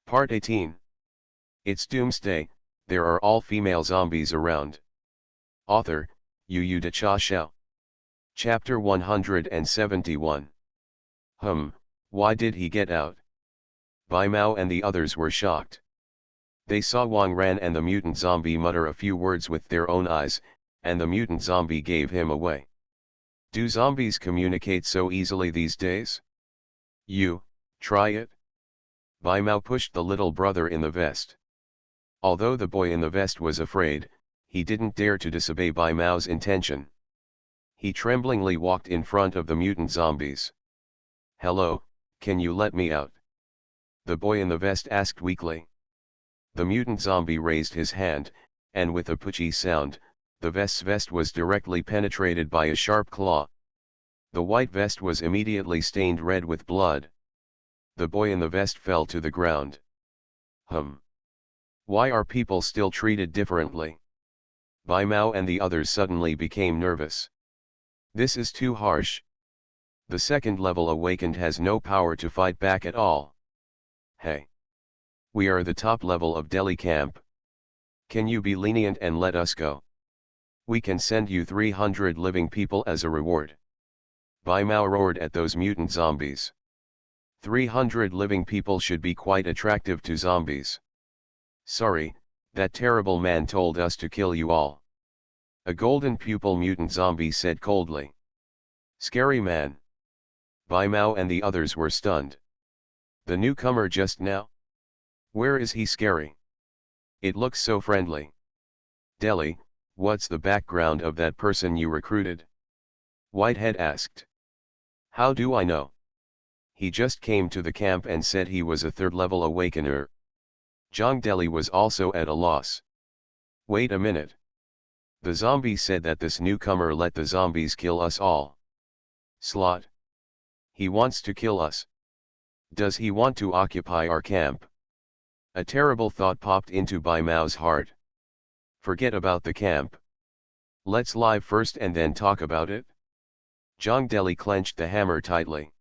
Part 18. It's Doomsday, there are all female zombies around. Author, Yu Da Cha Xiao. Chapter 171. Why did he get out? Bai Mao and the others were shocked. They saw Wang Ran and the mutant zombie mutter a few words with their own eyes, and the mutant zombie gave him away. Do zombies communicate so easily these days? You, try it? Bai Mao pushed the little brother in the vest. Although the boy in the vest was afraid, he didn't dare to disobey Bai Mao's intention. He tremblingly walked in front of the mutant zombies. "Hello, can you let me out?" the boy in the vest asked weakly. The mutant zombie raised his hand, and with a putchy sound, the vest's vest was directly penetrated by a sharp claw. The white vest was immediately stained red with blood. The boy in the vest fell to the ground. Why are people still treated differently? Bai Mao and the others suddenly became nervous. This is too harsh. The second level awakened has no power to fight back at all. Hey! We are the top level of Delhi camp. Can you be lenient and let us go? We can send you 300 living people as a reward. Bai Mao roared at those mutant zombies. 300 living people should be quite attractive to zombies. Sorry, that terrible man told us to kill you all. A golden pupil mutant zombie said coldly. Scary man. Bai Mao and the others were stunned. The newcomer just now? Where is he scary? It looks so friendly. Delhi, what's the background of that person you recruited? Whitehead asked. How do I know? He just came to the camp and said he was a third-level awakener. Zhang Deli was also at a loss. Wait a minute. The zombie said that this newcomer let the zombies kill us all. Slot. He wants to kill us. Does he want to occupy our camp? A terrible thought popped into Bai Mao's heart. Forget about the camp. Let's live first and then talk about it. Zhang Deli clenched the hammer tightly.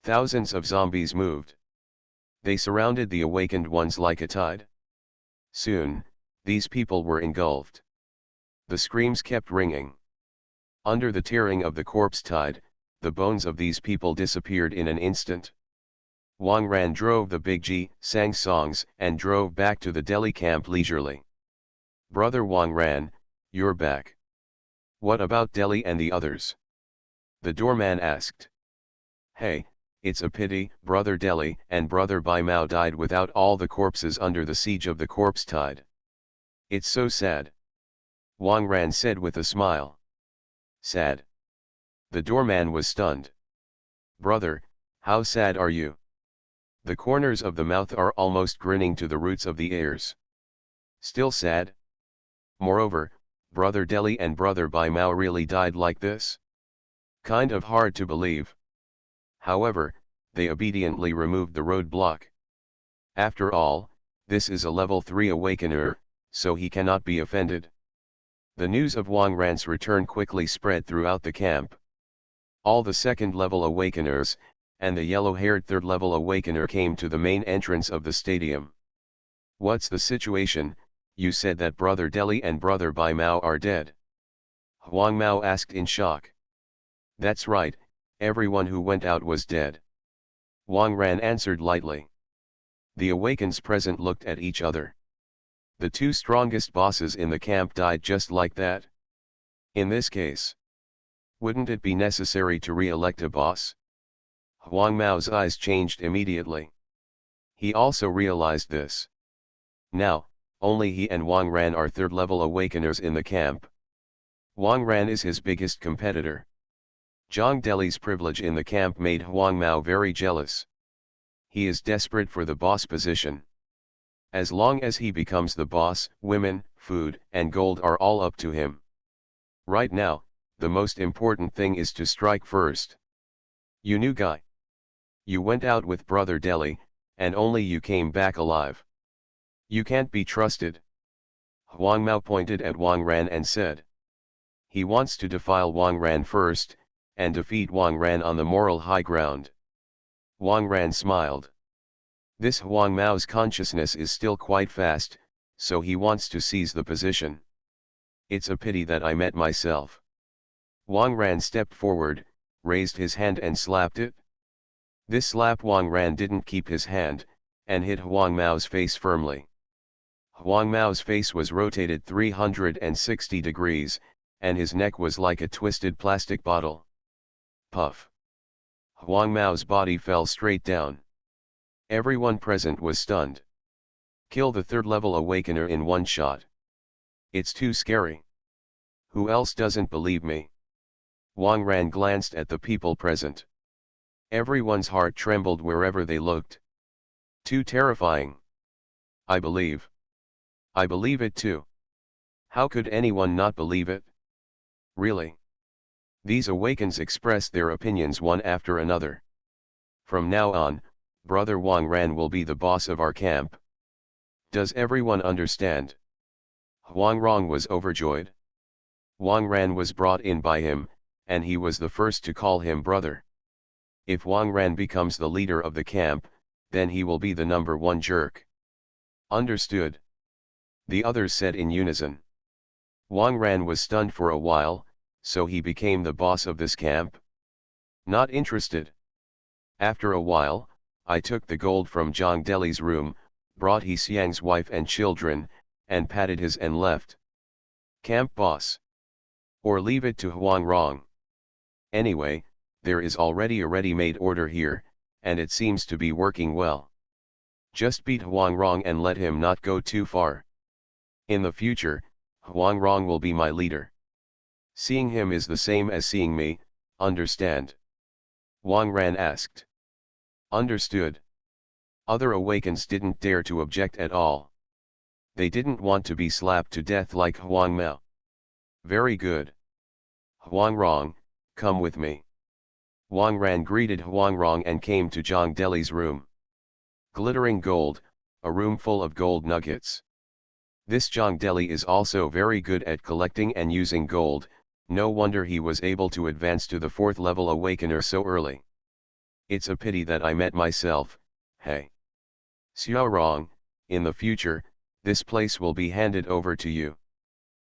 Thousands of zombies moved. They surrounded the awakened ones like a tide. Soon, these people were engulfed. The screams kept ringing. Under the tearing of the corpse tide, the bones of these people disappeared in an instant. Wang Ran drove the big G, sang songs, and drove back to the Delhi camp leisurely. Brother Wang Ran, you're back. What about Delhi and the others? The doorman asked. Hey, it's a pity, Brother Delhi and Brother Bai Mao died without all the corpses under the siege of the corpse tide. It's so sad. Wang Ran said with a smile. Sad. The doorman was stunned. Brother, how sad are you? The corners of the mouth are almost grinning to the roots of the ears. Still sad? Moreover, Brother Delhi and Brother Bai Mao really died like this? Kind of hard to believe. However, they obediently removed the roadblock. After all, this is a level 3 awakener, so he cannot be offended. The news of Wang Ran's return quickly spread throughout the camp. All the second-level awakeners, and the yellow-haired third-level awakener came to the main entrance of the stadium. What's the situation? You said that Brother Delhi and Brother Bai Mao are dead. Huang Mao asked in shock. That's right, everyone who went out was dead. Wang Ran answered lightly. The awakens present looked at each other. The two strongest bosses in the camp died just like that? In this case, wouldn't it be necessary to re-elect a boss? Huang Mao's eyes changed immediately. He also realized this. Now, only he and Wang Ran are third-level awakeners in the camp. Wang Ran is his biggest competitor. Zhang Deli's privilege in the camp made Huang Mao very jealous. He is desperate for the boss position. As long as he becomes the boss, women, food, and gold are all up to him. Right now, the most important thing is to strike first. You new guy. You went out with Brother Delhi, and only you came back alive. You can't be trusted. Huang Mao pointed at Wang Ran and said. He wants to defile Wang Ran first, and defeat Wang Ran on the moral high ground. Wang Ran smiled. This Huang Mao's consciousness is still quite fast, so he wants to seize the position. It's a pity that I met myself. Wang Ran stepped forward, raised his hand and slapped it. This slap Wang Ran didn't keep his hand, and hit Huang Mao's face firmly. Huang Mao's face was rotated 360 degrees, and his neck was like a twisted plastic bottle. Puff. Huang Mao's body fell straight down. Everyone present was stunned. Kill the third-level awakener in one shot. It's too scary. Who else doesn't believe me? Wang Ran glanced at the people present. Everyone's heart trembled wherever they looked. Too terrifying. I believe. I believe it too. How could anyone not believe it? Really? These awakens expressed their opinions one after another. From now on, Brother Wang Ran will be the boss of our camp. Does everyone understand? Huang Rong was overjoyed. Wang Ran was brought in by him, and he was the first to call him brother. If Wang Ran becomes the leader of the camp, then he will be the number one jerk. Understood. The others said in unison. Wang Ran was stunned for a while, so he became the boss of this camp? Not interested. After a while, I took the gold from Zhang Deli's room, brought He Xiang's wife and children, and patted his and left. Camp boss. Or leave it to Huang Rong. Anyway, there is already a ready-made order here, and it seems to be working well. Just beat Huang Rong and let him not go too far. In the future, Huang Rong will be my leader. Seeing him is the same as seeing me, understand? Wang Ran asked. Understood. Other awakens didn't dare to object at all. They didn't want to be slapped to death like Huang Mao. Very good. Huang Rong, come with me. Wang Ran greeted Huang Rong and came to Zhang Deli's room. Glittering gold, a room full of gold nuggets. This Zhang Deli is also very good at collecting and using gold, no wonder he was able to advance to the 4th level awakener so early. It's a pity that I met myself, hey. Xiao Rong, in the future, this place will be handed over to you.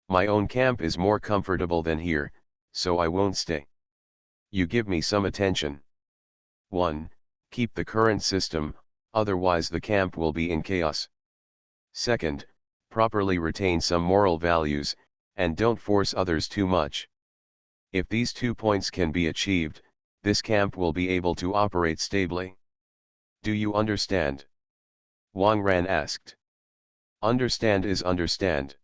My own camp is more comfortable than here, so I won't stay. You give me some attention. 1. Keep the current system, otherwise the camp will be in chaos. 2nd, properly retain some moral values, and don't force others too much. If these 2 points can be achieved, this camp will be able to operate stably. Do you understand? Wang Ran asked. Understand is understand.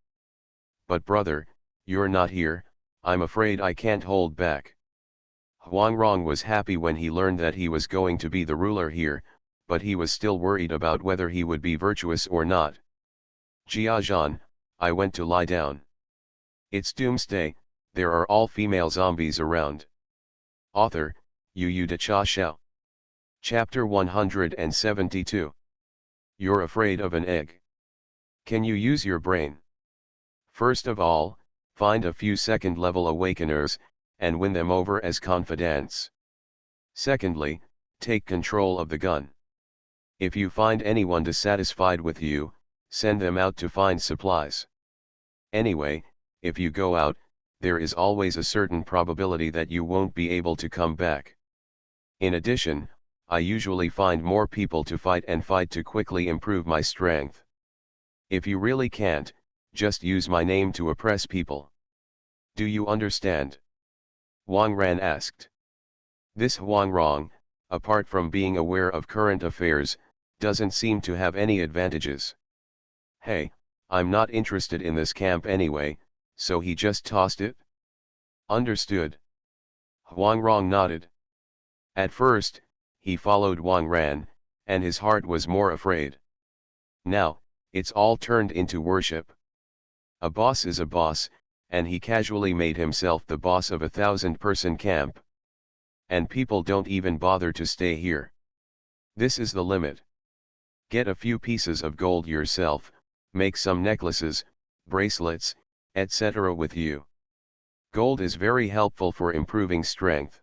But brother, you're not here, I'm afraid I can't hold back. Huang Rong was happy when he learned that he was going to be the ruler here, but he was still worried about whether he would be virtuous or not. Jia Zhan, I went to lie down. It's Doomsday, there are all female zombies around. Author, Yu De Cha Xiao. Chapter 172. You're afraid of an egg. Can you use your brain? First of all, find a few second-level awakeners, and win them over as confidants. Secondly, take control of the gun. If you find anyone dissatisfied with you, send them out to find supplies. Anyway, if you go out, there is always a certain probability that you won't be able to come back. In addition, I usually find more people to fight and fight to quickly improve my strength. If you really can't, just use my name to oppress people. Do you understand? Wang Ran asked. This Huang Rong, apart from being aware of current affairs, doesn't seem to have any advantages. Hey, I'm not interested in this camp anyway, so he just tossed it? Understood. Huang Rong nodded. At first, he followed Wang Ran, and his heart was more afraid. Now, it's all turned into worship. A boss is a boss, and he casually made himself the boss of a 1,000-person camp. And people don't even bother to stay here. This is the limit. Get a few pieces of gold yourself, make some necklaces, bracelets, etc. with you. Gold is very helpful for improving strength.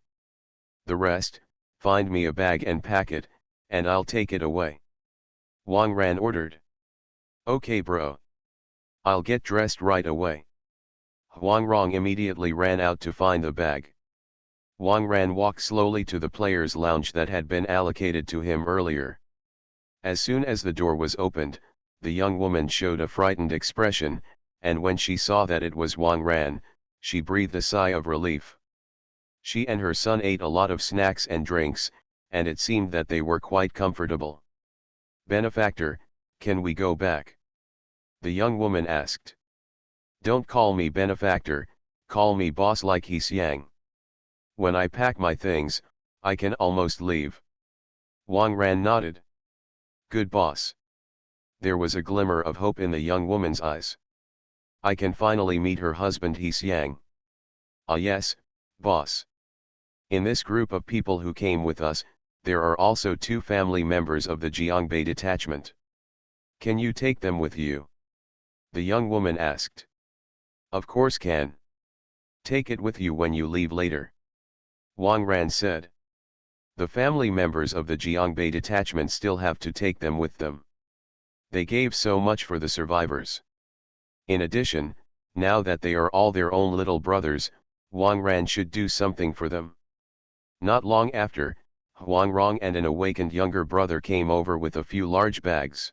The rest, find me a bag and pack it, and I'll take it away. Wang Ran ordered. Okay bro. I'll get dressed right away. Huang Rong immediately ran out to find the bag. Wang Ran walked slowly to the players' lounge that had been allocated to him earlier. As soon as the door was opened, the young woman showed a frightened expression, and when she saw that it was Wang Ran, she breathed a sigh of relief. She and her son ate a lot of snacks and drinks, and it seemed that they were quite comfortable. Benefactor, can we go back? The young woman asked. Don't call me benefactor, call me boss like He Xiang. When I pack my things, I can almost leave. Wang Ran nodded. Good boss. There was a glimmer of hope in the young woman's eyes. I can finally meet her husband He Xiang. Ah yes, boss. In this group of people who came with us, there are also 2 family members of the Jiangbei detachment. Can you take them with you? The young woman asked. Of course can. Take it with you when you leave later. Wang Ran said. The family members of the Jiangbei detachment still have to take them with them. They gave so much for the survivors. In addition, now that they are all their own little brothers, Wang Ran should do something for them. Not long after, Huang Rong and an awakened younger brother came over with a few large bags.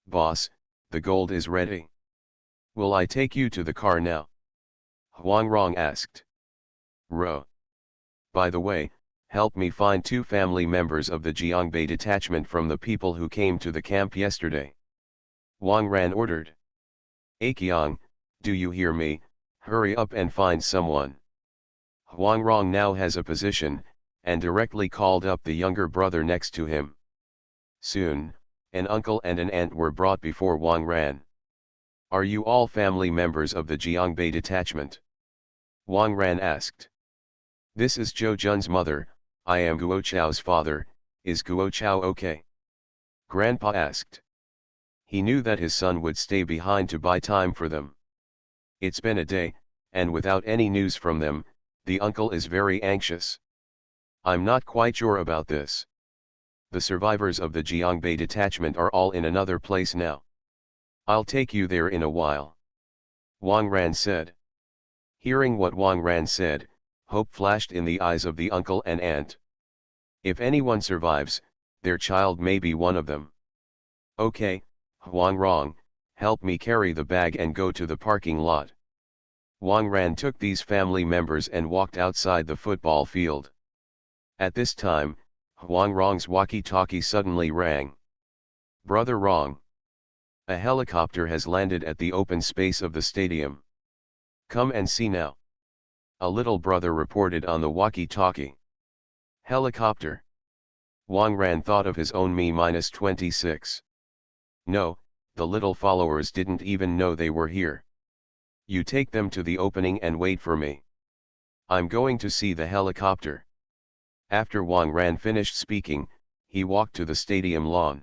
Boss, the gold is ready. Will I take you to the car now? Huang Rong asked. Ro. By the way, help me find 2 family members of the Jiangbei detachment from the people who came to the camp yesterday. Wang Ran ordered. Akiang, do you hear me? Hurry up and find someone. Huang Rong now has a position, and directly called up the younger brother next to him. Soon, an uncle and an aunt were brought before Wang Ran. Are you all family members of the Jiangbei detachment? Wang Ran asked. This is Zhou Jun's mother, I am Guo Chao's father, is Guo Chao okay? Grandpa asked. He knew that his son would stay behind to buy time for them. It's been a day, and without any news from them, the uncle is very anxious. I'm not quite sure about this. The survivors of the Jiangbei detachment are all in another place now. I'll take you there in a while. Wang Ran said. Hearing what Wang Ran said, hope flashed in the eyes of the uncle and aunt. If anyone survives, their child may be one of them. Okay, Huang Rong, help me carry the bag and go to the parking lot. Wang Ran took these family members and walked outside the football field. At this time, Huang Rong's walkie-talkie suddenly rang. Brother Rong. A helicopter has landed at the open space of the stadium. Come and see now. A little brother reported on the walkie-talkie. Helicopter. Wang Ran thought of his own Me-26. No, the little followers didn't even know they were here. You take them to the opening and wait for me. I'm going to see the helicopter. After Wang Ran finished speaking, he walked to the stadium lawn.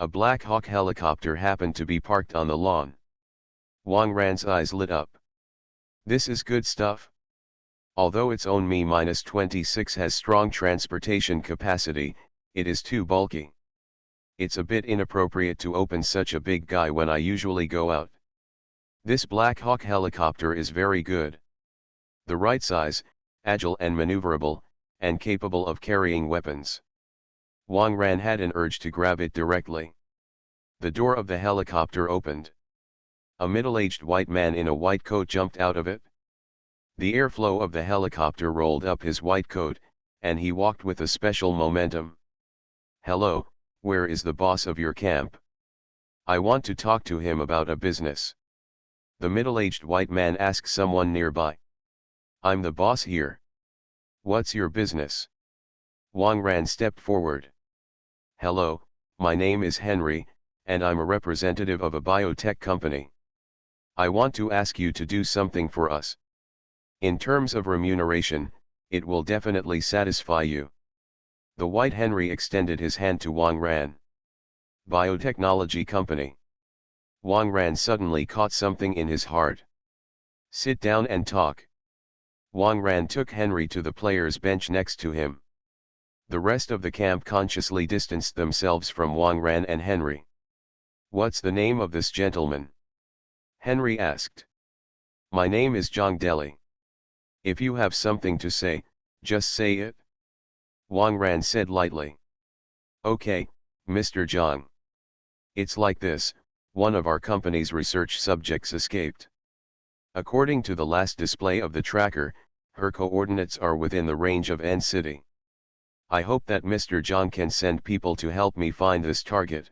A Black Hawk helicopter happened to be parked on the lawn. Wang Ran's eyes lit up. This is good stuff. Although its own Me-26 has strong transportation capacity, it is too bulky. It's a bit inappropriate to open such a big guy when I usually go out. This Black Hawk helicopter is very good. The right size, agile and maneuverable, and capable of carrying weapons. Wang Ran had an urge to grab it directly. The door of the helicopter opened. A middle-aged white man in a white coat jumped out of it. The airflow of the helicopter rolled up his white coat, and he walked with a special momentum. Hello, where is the boss of your camp? I want to talk to him about a business. The middle-aged white man asked someone nearby. I'm the boss here. What's your business? Wang Ran stepped forward. Hello, my name is Henry, and I'm a representative of a biotech company. I want to ask you to do something for us. In terms of remuneration, it will definitely satisfy you. The white Henry extended his hand to Wang Ran. Biotechnology company. Wang Ran suddenly caught something in his heart. Sit down and talk. Wang Ran took Henry to the player's bench next to him. The rest of the camp consciously distanced themselves from Wang Ran and Henry. "What's the name of this gentleman?" Henry asked. "My name is Zhang Deli. If you have something to say, just say it," Wang Ran said lightly. "Okay, Mr. Zhang. It's like this, one of our company's research subjects escaped. According to the last display of the tracker, her coordinates are within the range of N City. I hope that Mr. Zhang can send people to help me find this target."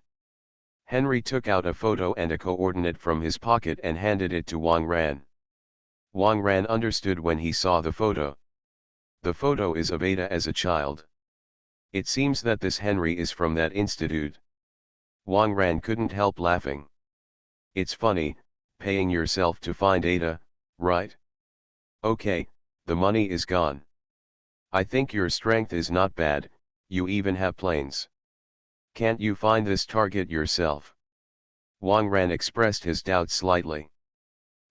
Henry took out a photo and a coordinate from his pocket and handed it to Wang Ran. Wang Ran understood when he saw the photo. The photo is of Ada as a child. It seems that this Henry is from that institute. Wang Ran couldn't help laughing. "It's funny, paying yourself to find Ada, right? Okay, the money is gone. I think your strength is not bad, you even have planes. Can't you find this target yourself?" Wang Ran expressed his doubt slightly.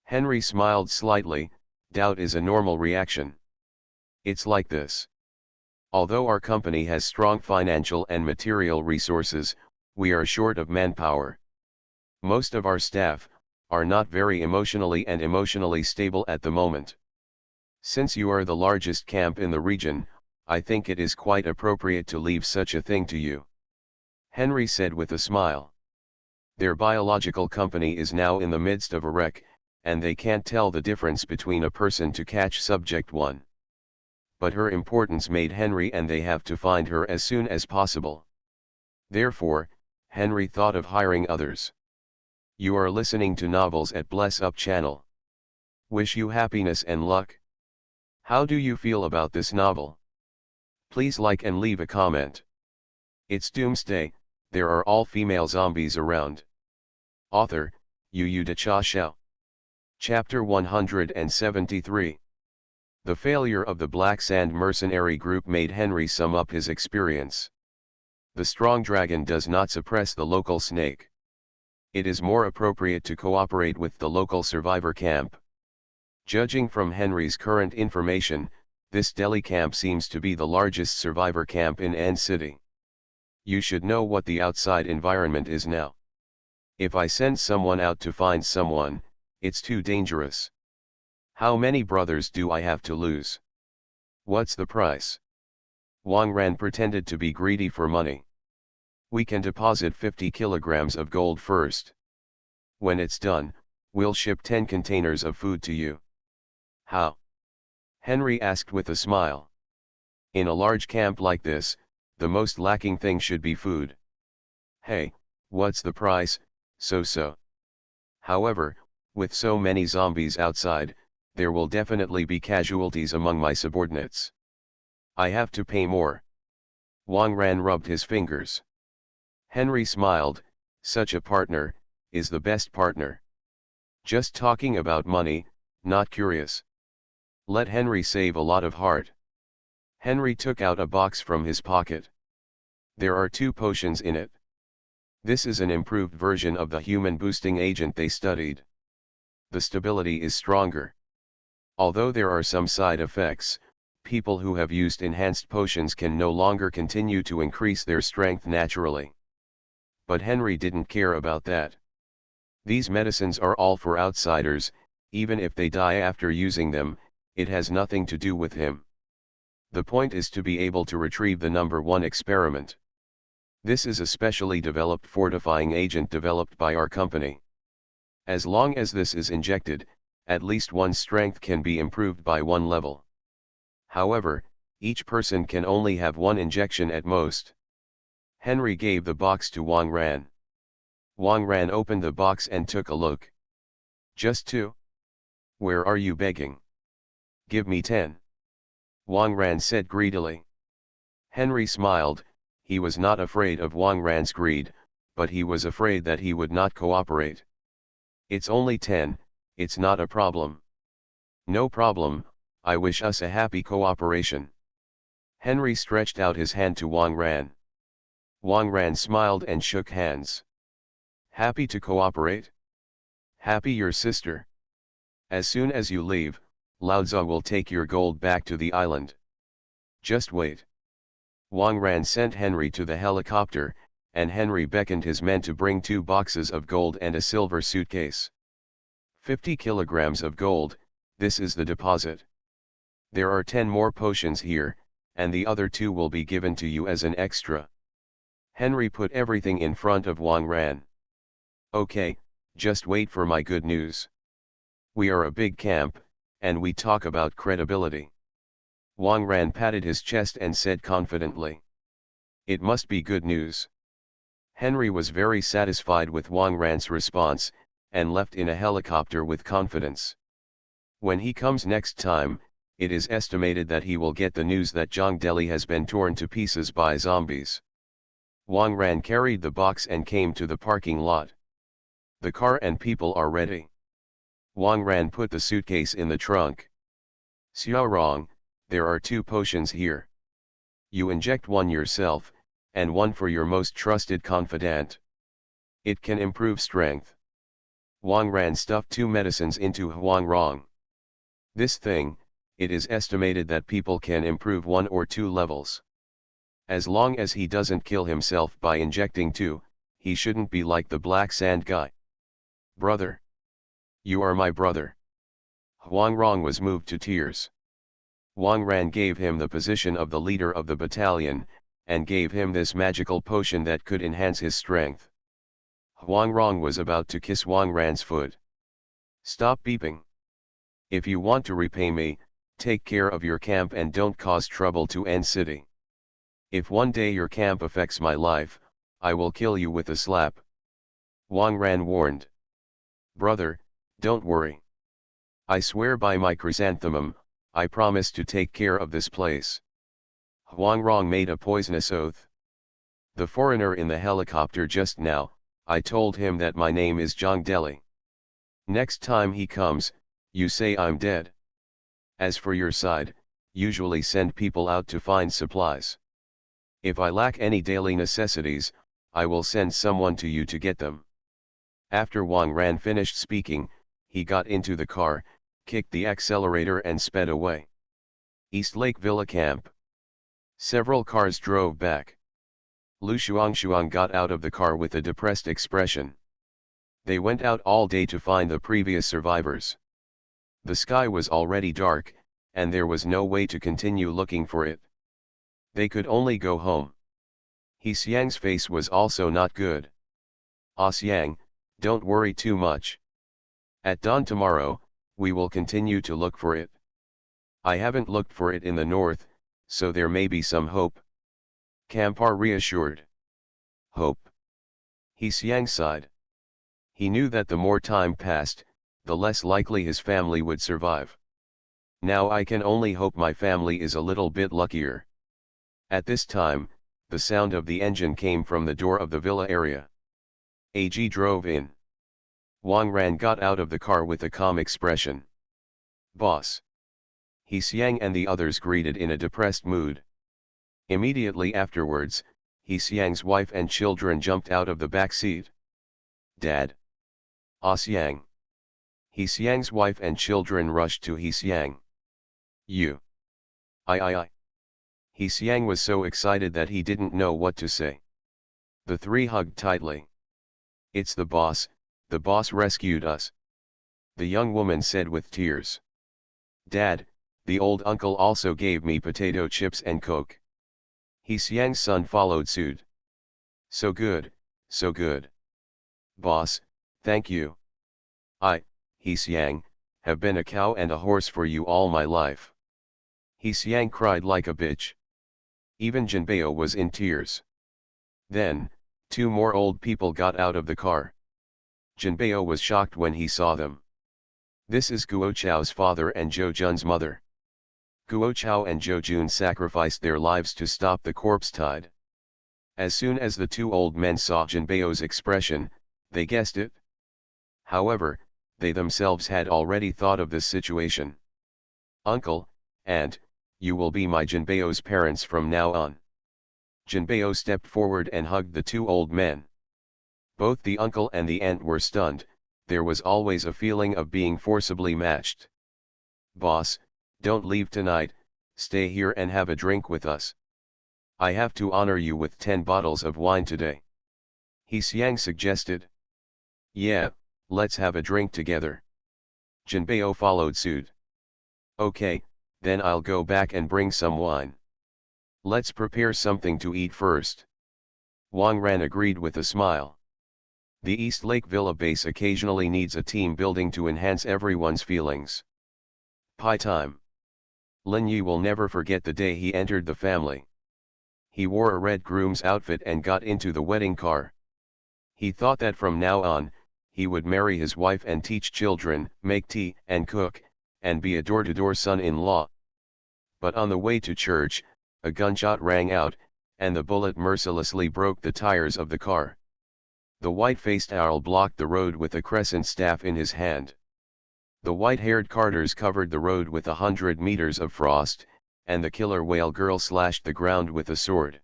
Henry smiled slightly. "Doubt is a normal reaction. It's like this. Although our company has strong financial and material resources, we are short of manpower. Most of our staff are not very emotionally stable at the moment. Since you are the largest camp in the region, I think it is quite appropriate to leave such a thing to you," Henry said with a smile. "Their biological company is now in the midst of a wreck, and they can't tell the difference between a person to catch subject 1. But her importance made Henry and they have to find her as soon as possible. Therefore, Henry thought of hiring others. You are listening to Novels at Bless Up channel. Wish you happiness and luck. How do you feel about this novel? Please like and leave a comment. It's Doomsday, there are all female zombies around. Author, Yu De Cha Xiao. Chapter 173. The failure of the Black Sand mercenary group made Henry sum up his experience. The strong dragon does not suppress the local snake. It is more appropriate to cooperate with the local survivor camp. Judging from Henry's current information, this Delhi camp seems to be the largest survivor camp in N City. You should know what the outside environment is now. If I send someone out to find someone, it's too dangerous. How many brothers do I have to lose? What's the price? Wang Ran pretended to be greedy for money. We can deposit 50 kilograms of gold first. When it's done, we'll ship 10 containers of food to you. How? Henry asked with a smile. In a large camp like this, the most lacking thing should be food. Hey, what's the price? So. However, with so many zombies outside, there will definitely be casualties among my subordinates. I have to pay more. Wang Ran rubbed his fingers. Henry smiled. Such a partner is the best partner. Just talking about money, not curious. Let Henry save a lot of heart. Henry took out a box from his pocket. There are 2 potions in it. This is an improved version of the human boosting agent they studied. The stability is stronger. Although there are some side effects, people who have used enhanced potions can no longer continue to increase their strength naturally. But Henry didn't care about that. These medicines are all for outsiders, even if they die after using them, it has nothing to do with him. The point is to be able to retrieve the number 1 experiment. This is a specially developed fortifying agent developed by our company. As long as this is injected, at least one's strength can be improved by 1 level. However, each person can only have 1 injection at most. Henry gave the box to Wang Ran. Wang Ran opened the box and took a look. Just 2? Where are you begging? Give me 10. Wang Ran said greedily. Henry smiled. He was not afraid of Wang Ran's greed, but he was afraid that he would not cooperate. It's only 10, it's not a problem. No problem, I wish us a happy cooperation. Henry stretched out his hand to Wang Ran. Wang Ran smiled and shook hands. Happy to cooperate? Happy your sister. As soon as you leave, Lao Tzu will take your gold back to the island. Just wait. Wang Ran sent Henry to the helicopter, and Henry beckoned his men to bring 2 boxes of gold and a silver suitcase. 50 kilograms of gold, this is the deposit. There are 10 more potions here, and the other 2 will be given to you as an extra. Henry put everything in front of Wang Ran. Okay, just wait for my good news. We are a big camp, and we talk about credibility. Wang Ran patted his chest and said confidently. It must be good news. Henry was very satisfied with Wang Ran's response, and left in a helicopter with confidence. When he comes next time, it is estimated that he will get the news that Zhongdeli has been torn to pieces by zombies. Wang Ran carried the box and came to the parking lot. The car and people are ready. Wang Ran put the suitcase in the trunk. Xiaorong, there are 2 potions here. You inject one yourself, and one for your most trusted confidant. It can improve strength. Wang Ran stuffed 2 medicines into Huang Rong. This thing, it is estimated that people can improve 1 or 2 levels. As long as he doesn't kill himself by injecting 2, he shouldn't be like the black sand guy. Brother. You are my brother. Huang Rong was moved to tears. Wang Ran gave him the position of the leader of the battalion, and gave him this magical potion that could enhance his strength. Huang Rong was about to kiss Wang Ran's foot. Stop beeping. If you want to repay me, take care of your camp and don't cause trouble to N City. If one day your camp affects my life, I will kill you with a slap. Wang Ran warned. Brother, don't worry. I swear by my chrysanthemum, I promise to take care of this place. Huang Rong made a poisonous oath. The foreigner in the helicopter just now, I told him that my name is Zhongdeli. Next time he comes, you say I'm dead. As for your side, usually send people out to find supplies. If I lack any daily necessities, I will send someone to you to get them. After Wang Ran finished speaking, he got into the car, kicked the accelerator and sped away. East Lake Villa Camp. Several cars drove back. Lu Shuang got out of the car with a depressed expression. They went out all day to find the previous survivors. The sky was already dark, and there was no way to continue looking for it. They could only go home. He Xiang's face was also not good. Ah Xiang, don't worry too much. At dawn tomorrow, we will continue to look for it. I haven't looked for it in the north, so there may be some hope. Kampar reassured. Hope. He Xiang sighed. He knew that the more time passed, the less likely his family would survive. Now I can only hope my family is a little bit luckier. At this time, the sound of the engine came from the door of the villa area. AG drove in. Wang Ran got out of the car with a calm expression. Boss. He Xiang and the others greeted in a depressed mood. Immediately afterwards, He Xiang's wife and children jumped out of the back seat. Dad. Ah Xiang. He Xiang's wife and children rushed to He Xiang. You. I. He Xiang was so excited that he didn't know what to say. The 3 hugged tightly. It's the boss rescued us. The young woman said with tears. Dad, the old uncle also gave me potato chips and coke. He Xiang's son followed suit. So good, so good. Boss, thank you. He Xiang, have been a cow and a horse for you all my life. He Xiang cried like a bitch. Even Jinbei was in tears. Then, 2 more old people got out of the car. Jinbei was shocked when he saw them. This is Guo Chao's father and Zhou Jun's mother. Guo Chao and Zhou Jun sacrificed their lives to stop the corpse tide. As soon as the 2 old men saw Jinbei's expression, they guessed it. However, they themselves had already thought of this situation. Uncle, aunt, you will be my Jinbei's parents from now on. Jinbei stepped forward and hugged the 2 old men. Both the uncle and the aunt were stunned. There was always a feeling of being forcibly matched. Boss, don't leave tonight, stay here and have a drink with us. I have to honor you with 10 bottles of wine today. He Xiang suggested. Yeah, let's have a drink together. Jinbei followed suit. Okay, then I'll go back and bring some wine. Let's prepare something to eat first. Wang Ran agreed with a smile. The East Lake Villa base occasionally needs a team building to enhance everyone's feelings. Pie time. Lin Yi will never forget the day he entered the family. He wore a red groom's outfit and got into the wedding car. He thought that from now on, he would marry his wife and teach children, make tea and cook, and be a door-to-door son-in-law. But on the way to church, a gunshot rang out, and the bullet mercilessly broke the tires of the car. The white-faced owl blocked the road with a crescent staff in his hand. The white-haired carters covered the road with 100 meters of frost, and the killer whale girl slashed the ground with a sword.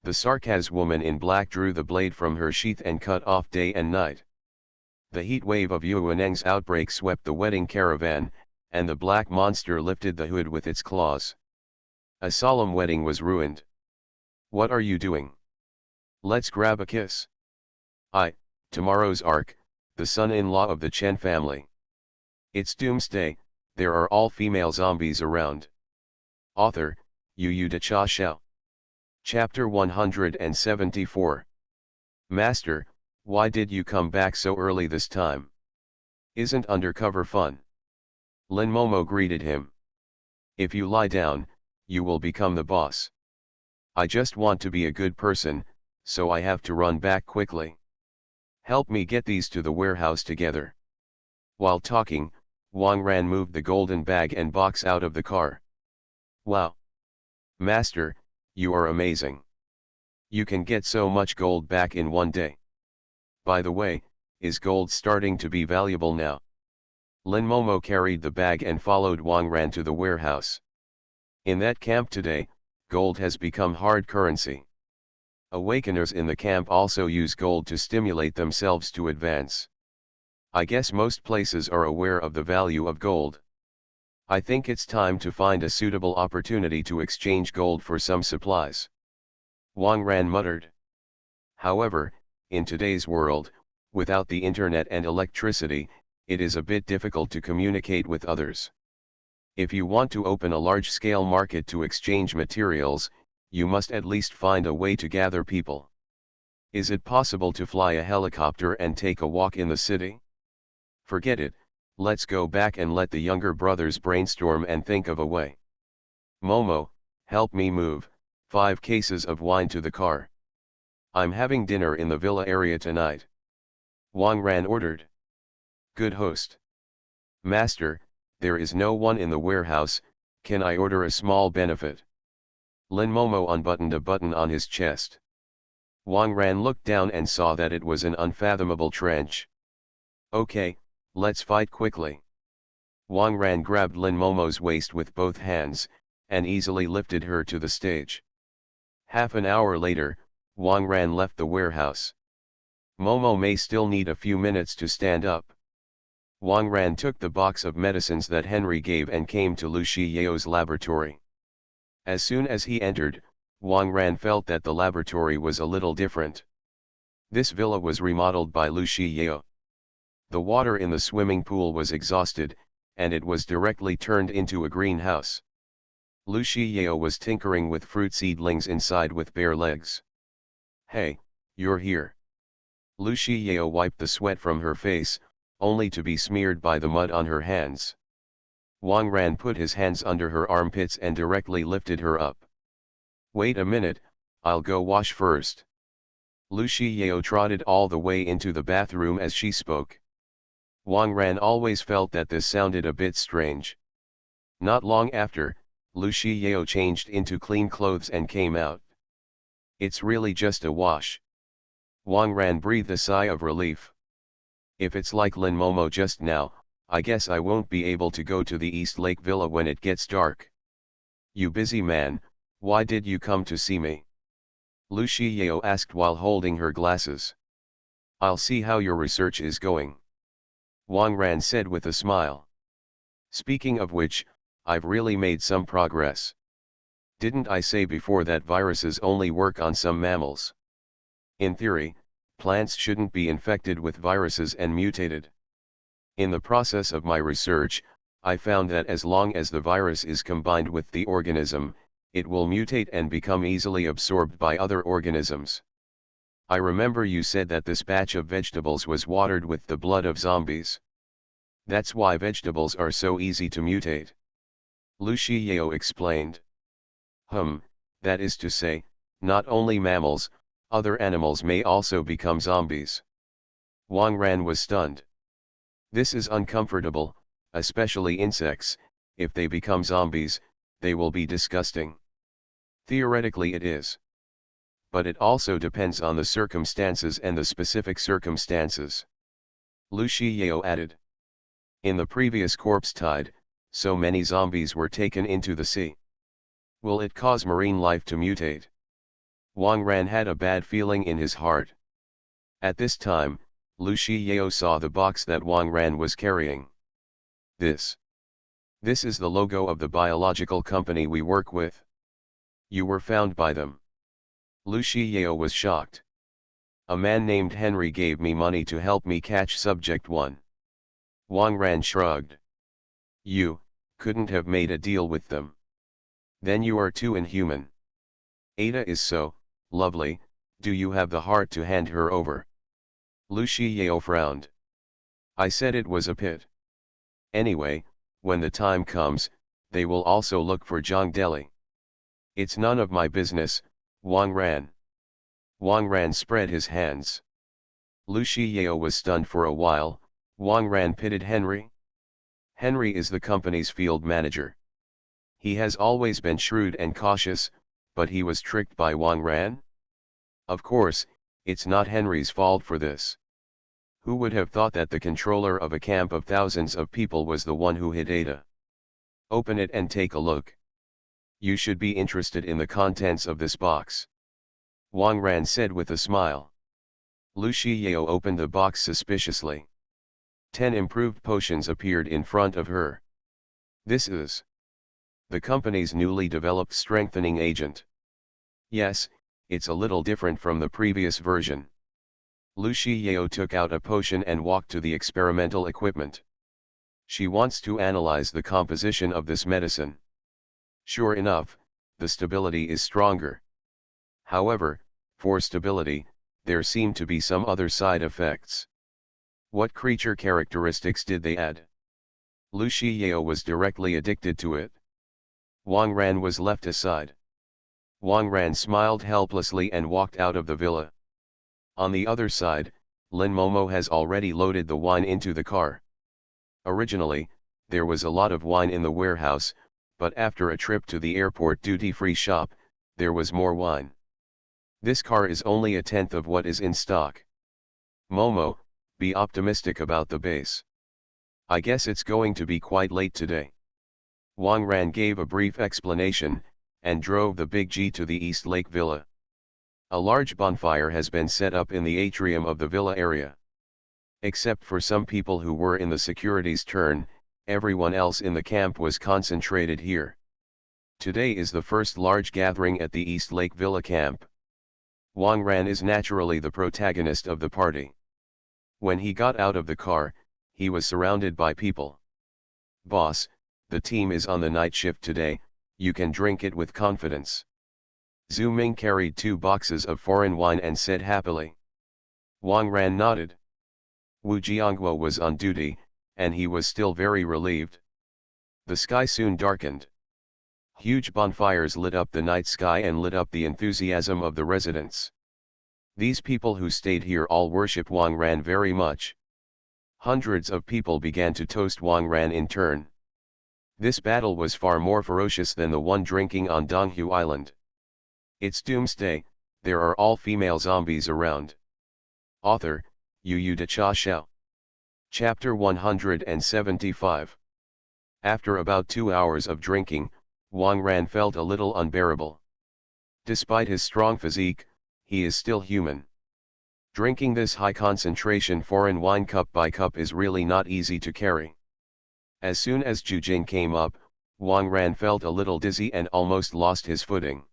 The Sarkaz woman in black drew the blade from her sheath and cut off day and night. The heat wave of Yuaneng's outbreak swept the wedding caravan, and the black monster lifted the hood with its claws. A solemn wedding was ruined. What are you doing? Let's grab a kiss. Tomorrow's arc, the son-in-law of the Chen family. It's Doomsday, there are all female zombies around. Author, Yu De Cha Xiao. Chapter 174. Master, why did you come back so early this time? Isn't undercover fun? Lin Momo greeted him. If you lie down, you will become the boss. I just want to be a good person, so I have to run back quickly. Help me get these to the warehouse together. While talking, Wang Ran moved the golden bag and box out of the car. Wow! Master, you are amazing. You can get so much gold back in one day. By the way, is gold starting to be valuable now? Lin Momo carried the bag and followed Wang Ran to the warehouse. In that camp today, gold has become hard currency. Awakeners in the camp also use gold to stimulate themselves to advance. I guess most places are aware of the value of gold. I think it's time to find a suitable opportunity to exchange gold for some supplies. Wang Ran muttered. However, in today's world, without the internet and electricity, it is a bit difficult to communicate with others. If you want to open a large-scale market to exchange materials, you must at least find a way to gather people. Is it possible to fly a helicopter and take a walk in the city? Forget it, let's go back and let the younger brothers brainstorm and think of a way. Momo, help me move 5 cases of wine to the car. I'm having dinner in the villa area tonight. Wang Ran ordered. Good host. Master, there is no one in the warehouse, can I order a small benefit? Lin Momo unbuttoned a button on his chest. Wang Ran looked down and saw that it was an unfathomable trench. Okay, let's fight quickly. Wang Ran grabbed Lin Momo's waist with both hands, and easily lifted her to the stage. Half an hour later, Wang Ran left the warehouse. Momo may still need a few minutes to stand up. Wang Ran took the box of medicines that Henry gave and came to Lu Shiyao's laboratory. As soon as he entered, Wang Ran felt that the laboratory was a little different. This villa was remodeled by Lu Shiyao. The water in the swimming pool was exhausted, and it was directly turned into a greenhouse. Lu Shiyao was tinkering with fruit seedlings inside with bare legs. Hey, you're here. Lu Shiyao wiped the sweat from her face, only to be smeared by the mud on her hands. Wang Ran put his hands under her armpits and directly lifted her up. Wait a minute, I'll go wash first. Lu Shiyao trotted all the way into the bathroom as she spoke. Wang Ran always felt that this sounded a bit strange. Not long after, Lu Shiyao changed into clean clothes and came out. It's really just a wash. Wang Ran breathed a sigh of relief. If it's like Lin Momo just now, I guess I won't be able to go to the East Lake Villa when it gets dark. You busy man, why did you come to see me? Lu Shiyao asked while holding her glasses. I'll see how your research is going. Wang Ran said with a smile. Speaking of which, I've really made some progress. Didn't I say before that viruses only work on some mammals? In theory, plants shouldn't be infected with viruses and mutated. In the process of my research, I found that as long as the virus is combined with the organism, it will mutate and become easily absorbed by other organisms. I remember you said that this batch of vegetables was watered with the blood of zombies. That's why vegetables are so easy to mutate. Lu Shiyao explained. That is to say, not only mammals, other animals may also become zombies. Wang Ran was stunned. This is uncomfortable, especially insects. If they become zombies, they will be disgusting. Theoretically it is. But it also depends on the circumstances and the specific circumstances. Lu Shiyao added. In the previous corpse tide, so many zombies were taken into the sea. Will it cause marine life to mutate? Wang Ran had a bad feeling in his heart. At this time, Lu Shiyao saw the box that Wang Ran was carrying. This is the logo of the biological company we work with. You were found by them. Lu Shiyao was shocked. A man named Henry gave me money to help me catch Subject 1. Wang Ran shrugged. You couldn't have made a deal with them. Then you are too inhuman. Ada is so lovely, do you have the heart to hand her over? Lu Shiyao frowned. I said it was a pit. Anyway, when the time comes, they will also look for Zhang Deli. It's none of my business, Wang Ran. Wang Ran spread his hands. Lu Shiyao was stunned for a while. Wang Ran pitted Henry. Henry is the company's field manager. He has always been shrewd and cautious, but he was tricked by Wang Ran? Of course, it's not Henry's fault for this. Who would have thought that the controller of a camp of thousands of people was the one who hid Ada? Open it and take a look. You should be interested in the contents of this box. Wang Ran said with a smile. Lu Shiyao opened the box suspiciously. 10 improved potions appeared in front of her. This is the company's newly developed strengthening agent. Yes, it's a little different from the previous version. Lu Shiyao took out a potion and walked to the experimental equipment. She wants to analyze the composition of this medicine. Sure enough, the stability is stronger. However, for stability, there seem to be some other side effects. What creature characteristics did they add? Lu Shiyao was directly addicted to it. Wang Ran was left aside. Wang Ran smiled helplessly and walked out of the villa. On the other side, Lin Momo has already loaded the wine into the car. Originally, there was a lot of wine in the warehouse, but after a trip to the airport duty-free shop, there was more wine. This car is only a tenth of what is in stock. Momo, be optimistic about the base. I guess it's going to be quite late today. Wang Ran gave a brief explanation, and drove the Big G to the East Lake Villa. A large bonfire has been set up in the atrium of the villa area. Except for some people who were in the security's turn, everyone else in the camp was concentrated here. Today is the first large gathering at the East Lake Villa camp. Wang Ran is naturally the protagonist of the party. When he got out of the car, he was surrounded by people. Boss, the team is on the night shift today, you can drink it with confidence. Zhu Ming carried 2 boxes of foreign wine and said happily. Wang Ran nodded. Wu Jiangguo was on duty, and he was still very relieved. The sky soon darkened. Huge bonfires lit up the night sky and lit up the enthusiasm of the residents. These people who stayed here all worship Wang Ran very much. Hundreds of people began to toast Wang Ran in turn. This battle was far more ferocious than the one drinking on Donghu Island. It's Doomsday, there are all female zombies around. Author, Yu De Cha Xiao. Chapter 175. After about 2 hours of drinking, Wang Ran felt a little unbearable. Despite his strong physique, he is still human. Drinking this high-concentration foreign wine cup by cup is really not easy to carry. As soon as Zhu Jing came up, Wang Ran felt a little dizzy and almost lost his footing.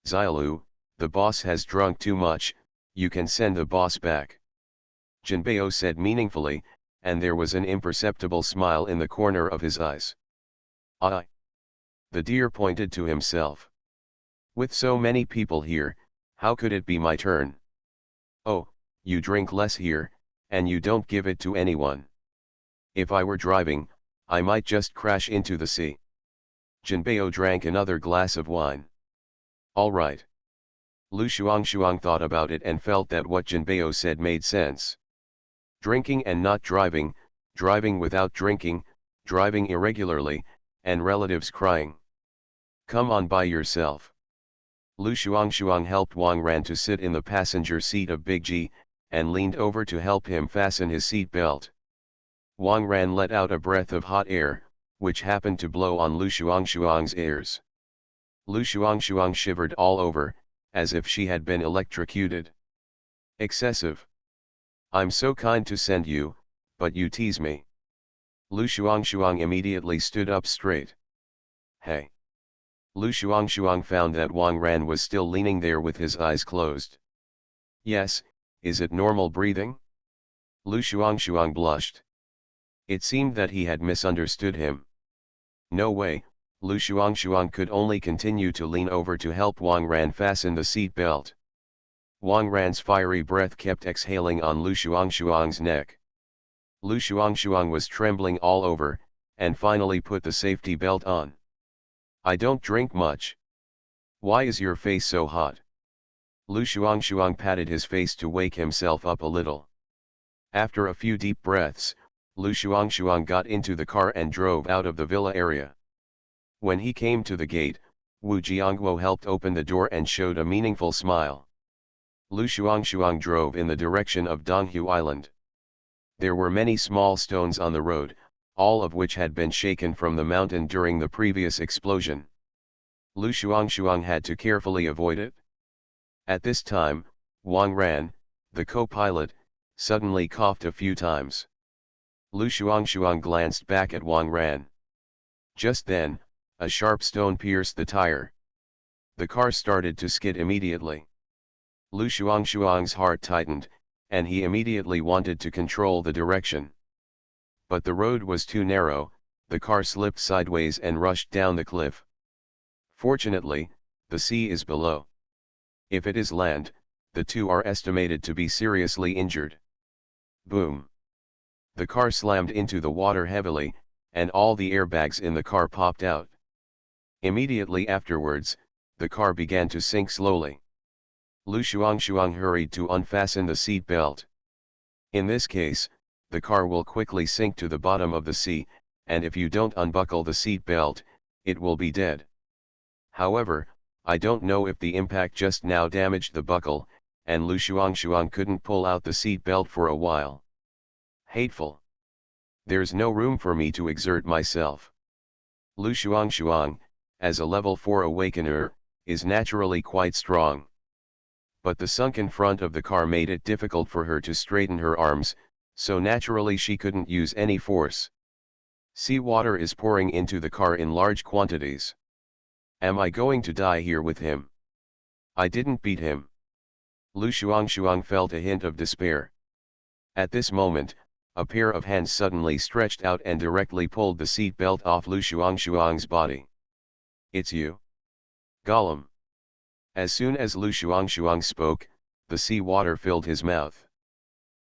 Xiaolu, the boss has drunk too much, you can send the boss back. Jinbei said meaningfully, and there was an imperceptible smile in the corner of his eyes. I. The deer pointed to himself. With so many people here, how could it be my turn? Oh, you drink less here, and you don't give it to anyone. If I were driving, I might just crash into the sea. Jinbei drank another glass of wine. All right. Lu Shuang thought about it and felt that what Jinbei said made sense. Drinking and not driving, driving without drinking, driving irregularly, and relatives crying. Come on by yourself. Lu Shuang helped Wang Ran to sit in the passenger seat of Big G, and leaned over to help him fasten his seat belt. Wang Ran let out a breath of hot air, which happened to blow on Lu Shuang's ears. Lu Shuang shivered all over, as if she had been electrocuted. Excessive. I'm so kind to send you, but you tease me. Lu Shuang immediately stood up straight. Hey. Lu Shuang found that Wang Ran was still leaning there with his eyes closed. Yes, is it normal breathing? Lu Shuang blushed. It seemed that he had misunderstood him. No way, Lu Shuang could only continue to lean over to help Wang Ran fasten the seat belt. Wang Ran's fiery breath kept exhaling on Lu Shuang's neck. Lu Shuang was trembling all over, and finally put the safety belt on. I don't drink much. Why is your face so hot? Lu Shuang patted his face to wake himself up a little. After a few deep breaths, Lu Shuang got into the car and drove out of the villa area. When he came to the gate, Wu Jiangguo helped open the door and showed a meaningful smile. Lu Shuang drove in the direction of Donghu Island. There were many small stones on the road, all of which had been shaken from the mountain during the previous explosion. Lu Shuang had to carefully avoid it. At this time, Wang Ran, the co-pilot, suddenly coughed a few times. Lu Shuang glanced back at Wang Ran. Just then, a sharp stone pierced the tire. The car started to skid immediately. Lu Shuang's heart tightened, and he immediately wanted to control the direction. But the road was too narrow, the car slipped sideways and rushed down the cliff. Fortunately, the sea is below. If it is land, the two are estimated to be seriously injured. Boom! The car slammed into the water heavily, and all the airbags in the car popped out. Immediately afterwards, the car began to sink slowly. Lu Shuang hurried to unfasten the seat belt. In this case, the car will quickly sink to the bottom of the sea, and if you don't unbuckle the seat belt, it will be dead. However, I don't know if the impact just now damaged the buckle, and Lu Shuang couldn't pull out the seat belt for a while. Hateful. There's no room for me to exert myself. Lu Shuang, as a level 4 awakener, is naturally quite strong. But the sunken front of the car made it difficult for her to straighten her arms, so naturally she couldn't use any force. Sea water is pouring into the car in large quantities. Am I going to die here with him? I didn't beat him. Lu Shuang felt a hint of despair. At this moment, a pair of hands suddenly stretched out and directly pulled the seat belt off Lu Shuang's body. It's you. Gollum. As soon as Lu Shuang spoke, the sea water filled his mouth.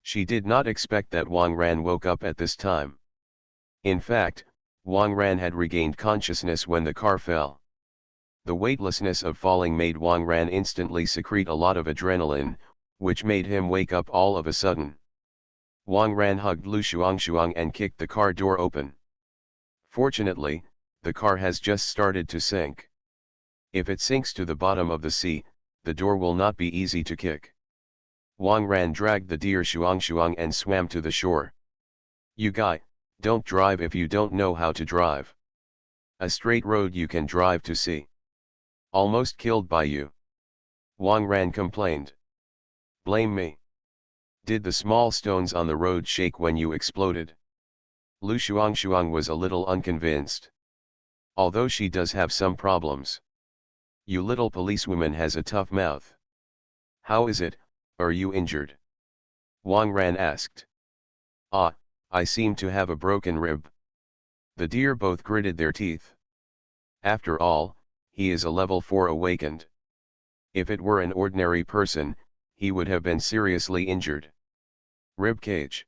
She did not expect that Wang Ran woke up at this time. In fact, Wang Ran had regained consciousness when the car fell. The weightlessness of falling made Wang Ran instantly secrete a lot of adrenaline, which made him wake up all of a sudden. Wang Ran hugged Lu Shuang and kicked the car door open. Fortunately, the car has just started to sink. If it sinks to the bottom of the sea, the door will not be easy to kick. Wang Ran dragged the deer Shuang and swam to the shore. You guy, don't drive if you don't know how to drive. A straight road you can drive to sea. Almost killed by you. Wang Ran complained. Blame me. Did the small stones on the road shake when you exploded? Lu Shuang was a little unconvinced. Although she does have some problems. You little policewoman has a tough mouth. How is it, are you injured? Wang Ran asked. Ah, I seem to have a broken rib. The deer both gritted their teeth. After all, he is a level 4 awakened. If it were an ordinary person, he would have been seriously injured. Rib cage.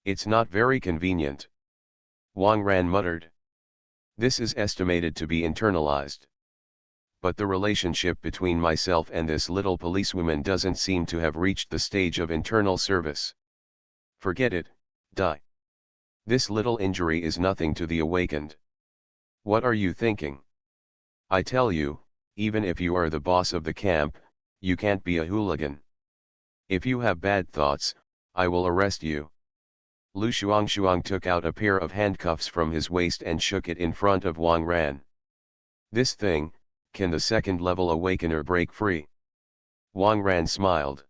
It's not very convenient. Wang Ran muttered. This is estimated to be internalized. But the relationship between myself and this little policewoman doesn't seem to have reached the stage of internal service. Forget it, die. This little injury is nothing to the awakened. What are you thinking? I tell you, even if you are the boss of the camp, you can't be a hooligan. If you have bad thoughts, I will arrest you. Lu Shuang took out a pair of handcuffs from his waist and shook it in front of Wang Ran. This thing, can the second level awakener break free? Wang Ran smiled.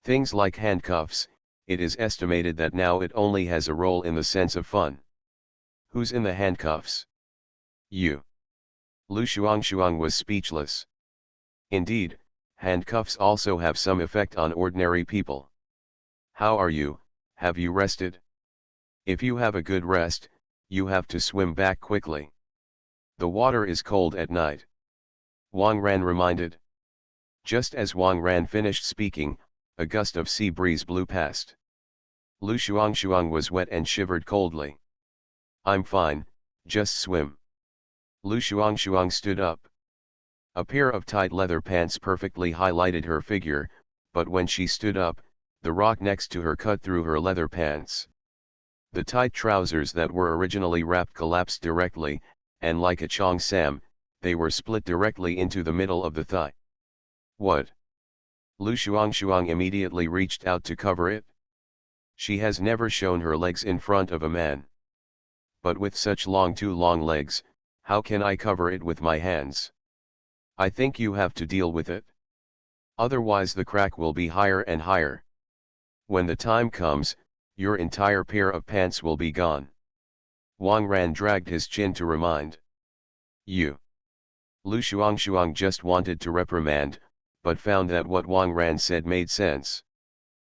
Things like handcuffs, it is estimated that now it only has a role in the sense of fun. Who's in the handcuffs? You. Lu Shuang was speechless. Indeed, handcuffs also have some effect on ordinary people. How are you, have you rested? If you have a good rest, you have to swim back quickly. The water is cold at night. Wang Ran reminded. Just as Wang Ran finished speaking, a gust of sea breeze blew past. Lu Shuang was wet and shivered coldly. I'm fine, just swim. Lu Shuang stood up. A pair of tight leather pants perfectly highlighted her figure, but when she stood up, the rock next to her cut through her leather pants. The tight trousers that were originally wrapped collapsed directly, and like a chong sam, they were split directly into the middle of the thigh. What? Lu Shuang immediately reached out to cover it. She has never shown her legs in front of a man. But with such too long legs, how can I cover it with my hands? I think you have to deal with it. Otherwise the crack will be higher and higher. When the time comes, your entire pair of pants will be gone. Wang Ran dragged his chin to remind. You. Lu Shuang just wanted to reprimand, but found that what Wang Ran said made sense.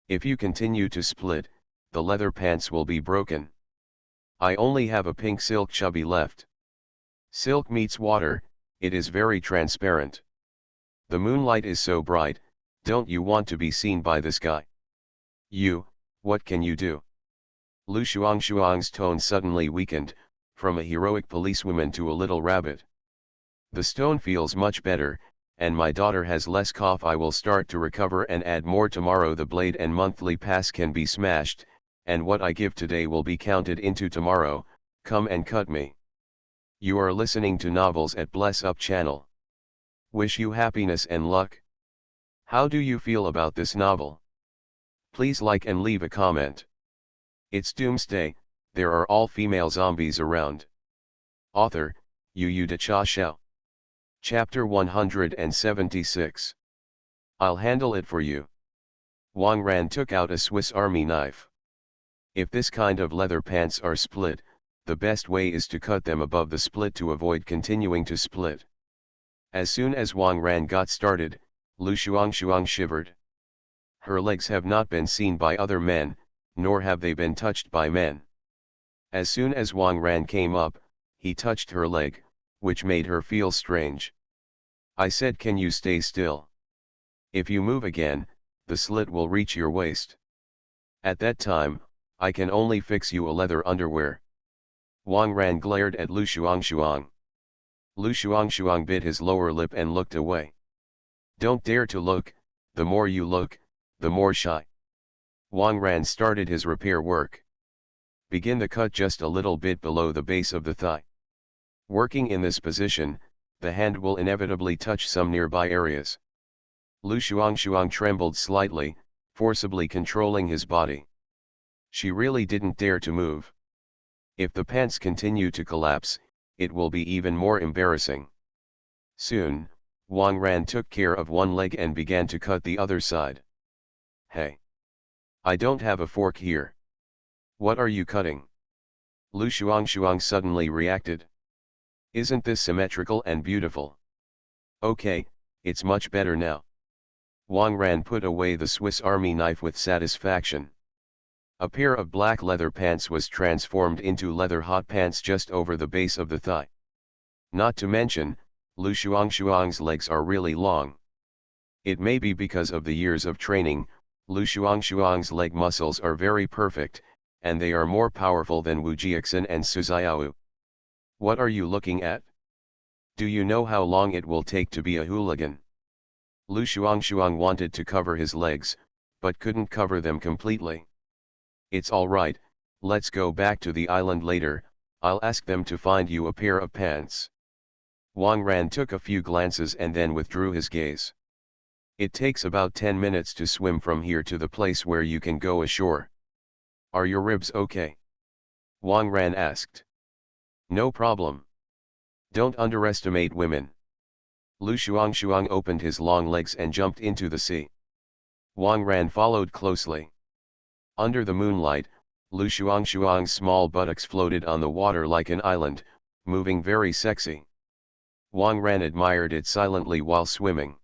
If you continue to split, the leather pants will be broken. I only have a pink silk chubby left. Silk meets water, it is very transparent. The moonlight is so bright, don't you want to be seen by the sky? You, what can you do? Lu Shuang's tone suddenly weakened, from a heroic policewoman to a little rabbit. The stone feels much better, and my daughter has less cough. I will start to recover and add more tomorrow. The blade and monthly pass can be smashed, and what I give today will be counted into tomorrow. Come and cut me. You are listening to Novels at Bless Up channel. Wish you happiness and luck. How do you feel about this novel? Please like and leave a comment. It's Doomsday, there are all female zombies around. Author, Yu De Cha Xiao. Chapter 176. I'll handle it for you. Wang Ran took out a Swiss Army knife. If this kind of leather pants are split, the best way is to cut them above the split to avoid continuing to split. As soon as Wang Ran got started, Lu Shuang shivered. Her legs have not been seen by other men, nor have they been touched by men. As soon as Wang Ran came up, he touched her leg, which made her feel strange. I said, can you stay still? If you move again, the slit will reach your waist. At that time, I can only fix you a leather underwear. Wang Ran glared at Lu Shuang. Lu Shuang bit his lower lip and looked away. Don't dare to look, the more you look, the more shy. Wang Ran started his repair work. Begin the cut just a little bit below the base of the thigh. Working in this position, the hand will inevitably touch some nearby areas. Lu Shuang trembled slightly, forcibly controlling his body. She really didn't dare to move. If the pants continue to collapse, it will be even more embarrassing. Soon, Wang Ran took care of one leg and began to cut the other side. Hey! I don't have a fork here. What are you cutting? Lu Shuang suddenly reacted. Isn't this symmetrical and beautiful? Okay, it's much better now. Wang Ran put away the Swiss Army knife with satisfaction. A pair of black leather pants was transformed into leather hot pants just over the base of the thigh. Not to mention, Lu Shuang's legs are really long. It may be because of the years of training, Lu Shuang's leg muscles are very perfect, and they are more powerful than Wu Jiaxin and Su Xiao. What are you looking at? Do you know how long it will take to be a hooligan? Lu Shuang wanted to cover his legs, but couldn't cover them completely. It's alright, let's go back to the island later, I'll ask them to find you a pair of pants. Wang Ran took a few glances and then withdrew his gaze. It takes about 10 minutes to swim from here to the place where you can go ashore. Are your ribs okay? Wang Ran asked. No problem. Don't underestimate women. Lu Shuang opened his long legs and jumped into the sea. Wang Ran followed closely. Under the moonlight, Lu Shuang's small buttocks floated on the water like an island, moving very sexy. Wang Ran admired it silently while swimming.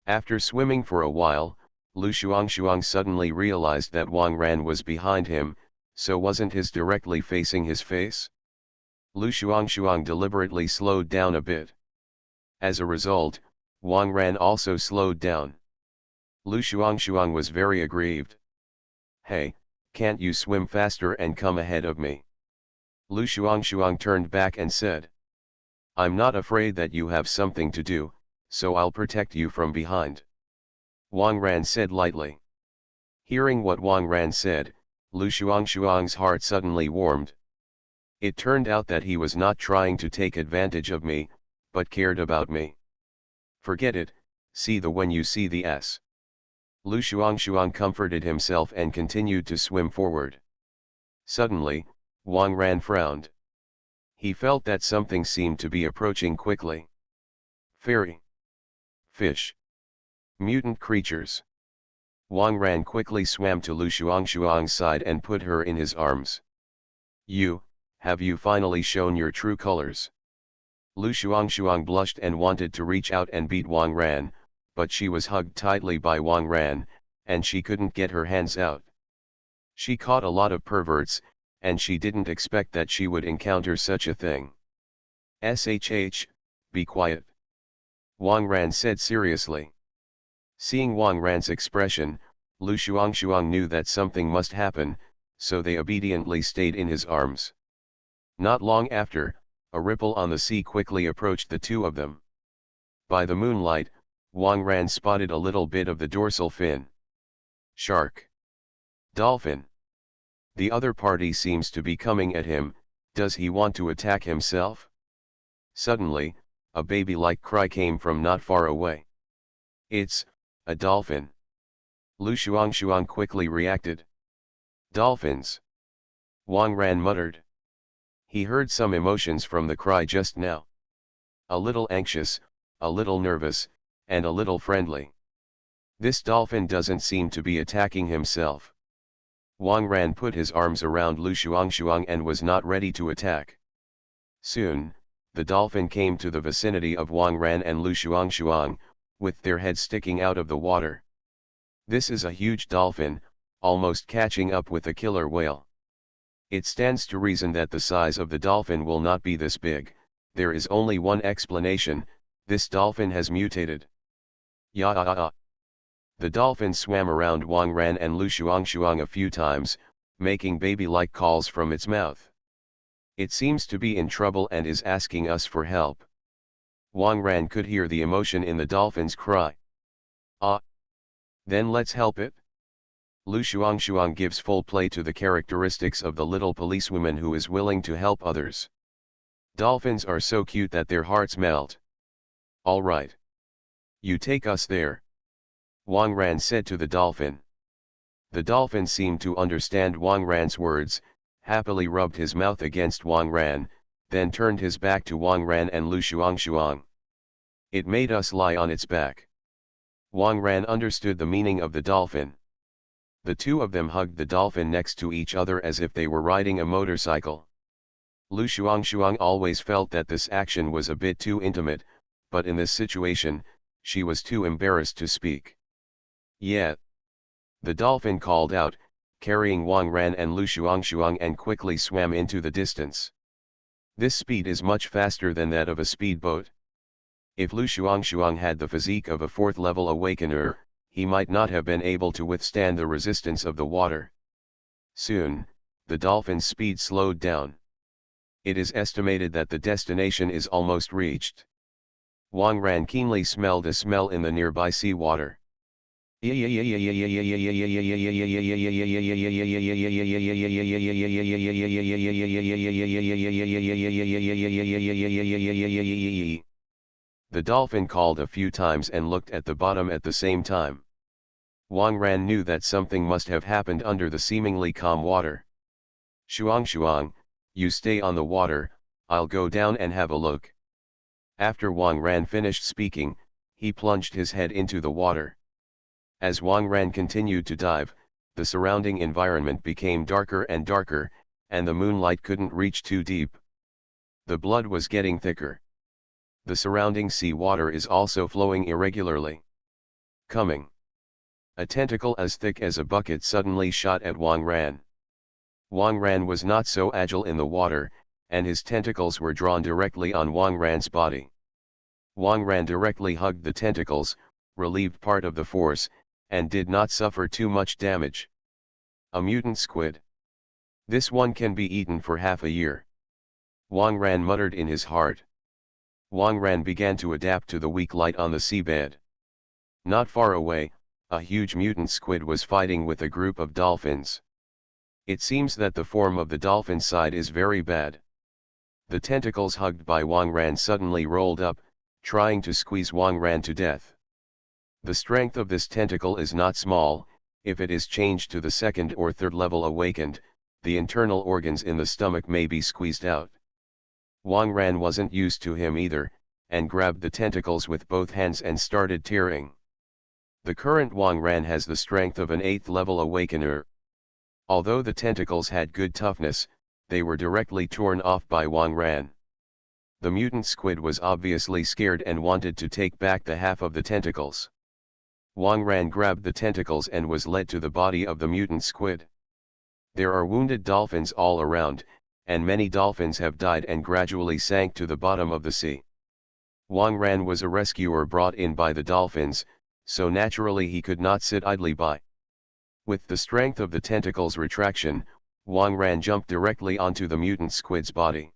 After swimming for a while, Lu Shuang suddenly realized that Wang Ran was behind him, so wasn't his directly facing his face? Lu Shuang deliberately slowed down a bit. As a result, Wang Ran also slowed down. Lu Shuang was very aggrieved. Hey, can't you swim faster and come ahead of me? Lu Shuang turned back and said. I'm not afraid that you have something to do, so I'll protect you from behind. Wang Ran said lightly. Hearing what Wang Ran said, Lu Shuang's heart suddenly warmed. It turned out that he was not trying to take advantage of me, but cared about me. Forget it, see the when you see the S. Lu Shuang comforted himself and continued to swim forward. Suddenly, Wang Ran frowned. He felt that something seemed to be approaching quickly. Fairy. Fish. Mutant creatures. Wang Ran quickly swam to Lu Shuang's side and put her in his arms. Have you finally shown your true colors? Lu Shuang blushed and wanted to reach out and beat Wang Ran, but she was hugged tightly by Wang Ran, and she couldn't get her hands out. She caught a lot of perverts, and she didn't expect that she would encounter such a thing. SHH, be quiet. Wang Ran said seriously. Seeing Wang Ran's expression, Lu Shuang knew that something must happen, so they obediently stayed in his arms. Not long after, a ripple on the sea quickly approached the two of them. By the moonlight, Wang Ran spotted a little bit of the dorsal fin. Shark. Dolphin. The other party seems to be coming at him, does he want to attack himself? Suddenly, a baby-like cry came from not far away. It's a dolphin. Lu Shuang quickly reacted. Dolphins. Wang Ran muttered. He heard some emotions from the cry just now. A little anxious, a little nervous, and a little friendly. This dolphin doesn't seem to be attacking himself. Wang Ran put his arms around Lu Shuang and was not ready to attack. Soon, the dolphin came to the vicinity of Wang Ran and Lu Shuang, with their heads sticking out of the water. This is a huge dolphin, almost catching up with a killer whale. It stands to reason that the size of the dolphin will not be this big. There is only one explanation, this dolphin has mutated. Ya. The dolphin swam around Wang Ran and Lu Shuang a few times, making baby-like calls from its mouth. It seems to be in trouble and is asking us for help. Wang Ran could hear the emotion in the dolphin's cry. Ah! Then let's help it. Lu Shuang gives full play to the characteristics of the little policewoman who is willing to help others. Dolphins are so cute that their hearts melt. All right. You take us there. Wang Ran said to the dolphin. The dolphin seemed to understand Wang Ran's words, happily rubbed his mouth against Wang Ran, then turned his back to Wang Ran and Lu Shuang. It made us lie on its back. Wang Ran understood the meaning of the dolphin. The two of them hugged the dolphin next to each other as if they were riding a motorcycle. Lu Shuang always felt that this action was a bit too intimate, but in this situation, she was too embarrassed to speak. Yeah. The dolphin called out, carrying Wang Ran and Lu Shuang and quickly swam into the distance. This speed is much faster than that of a speedboat. If Lu Shuang had the physique of a fourth-level awakener, he might not have been able to withstand the resistance of the water. Soon, the dolphin's speed slowed down. It is estimated that the destination is almost reached. Wang Ran keenly smelled a smell in the nearby sea water. The dolphin called a few times and looked at the bottom at the same time. Wang Ran knew that something must have happened under the seemingly calm water. Shuang, you stay on the water, I'll go down and have a look. After Wang Ran finished speaking, he plunged his head into the water. As Wang Ran continued to dive, the surrounding environment became darker and darker, and the moonlight couldn't reach too deep. The blood was getting thicker. The surrounding sea water is also flowing irregularly. Coming. A tentacle as thick as a bucket suddenly shot at Wang Ran. Wang Ran was not so agile in the water, and his tentacles were drawn directly on Wang Ran's body. Wang Ran directly hugged the tentacles, relieved part of the force, and did not suffer too much damage. A mutant squid. This one can be eaten for half a year. Wang Ran muttered in his heart. Wang Ran began to adapt to the weak light on the seabed. Not far away, a huge mutant squid was fighting with a group of dolphins. It seems that the form of the dolphin side is very bad. The tentacles hugged by Wang Ran suddenly rolled up, trying to squeeze Wang Ran to death. The strength of this tentacle is not small. If it is changed to the second or third level awakened, the internal organs in the stomach may be squeezed out. Wang Ran wasn't used to him either, and grabbed the tentacles with both hands and started tearing. The current Wang Ran has the strength of an 8th level awakener. Although the tentacles had good toughness, they were directly torn off by Wang Ran. The mutant squid was obviously scared and wanted to take back the half of the tentacles. Wang Ran grabbed the tentacles and was led to the body of the mutant squid. There are wounded dolphins all around, and many dolphins have died and gradually sank to the bottom of the sea. Wang Ran was a rescuer brought in by the dolphins, so naturally he could not sit idly by. With the strength of the tentacles' retraction, Wang Ran jumped directly onto the mutant squid's body.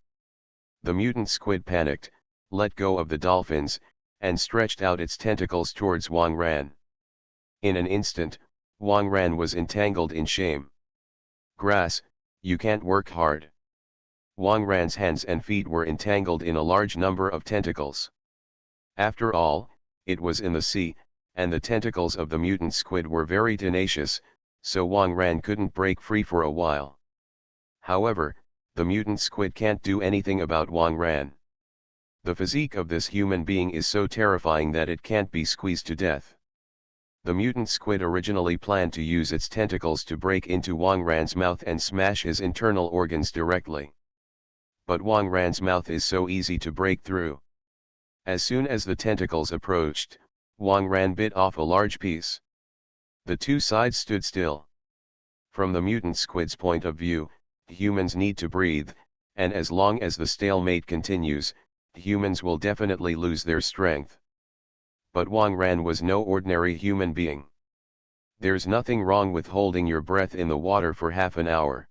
The mutant squid panicked, let go of the dolphins, and stretched out its tentacles towards Wang Ran. In an instant, Wang Ran was entangled in shame. Grass, you can't work hard. Wang Ran's hands and feet were entangled in a large number of tentacles. After all, it was in the sea, and the tentacles of the mutant squid were very tenacious, so Wang Ran couldn't break free for a while. However, the mutant squid can't do anything about Wang Ran. The physique of this human being is so terrifying that it can't be squeezed to death. The mutant squid originally planned to use its tentacles to break into Wang Ran's mouth and smash his internal organs directly. But Wang Ran's mouth is so easy to break through. As soon as the tentacles approached, Wang Ran bit off a large piece. The two sides stood still. From the mutant squid's point of view, humans need to breathe, and as long as the stalemate continues, humans will definitely lose their strength. But Wang Ran was no ordinary human being. There's nothing wrong with holding your breath in the water for half an hour.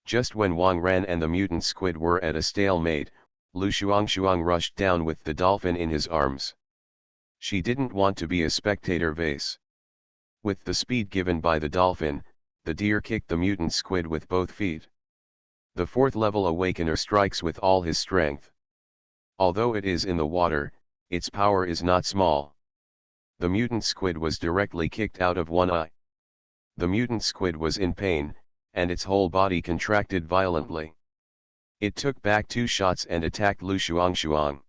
Just when Wang Ran and the mutant squid were at a stalemate, Lu Shuang rushed down with the dolphin in his arms. She didn't want to be a spectator vase. With the speed given by the dolphin, the deer kicked the mutant squid with both feet. The 4th level awakener strikes with all his strength. Although it is in the water, its power is not small. The mutant squid was directly kicked out of one eye. The mutant squid was in pain, and its whole body contracted violently. It took back 2 shots and attacked Lu Shuang.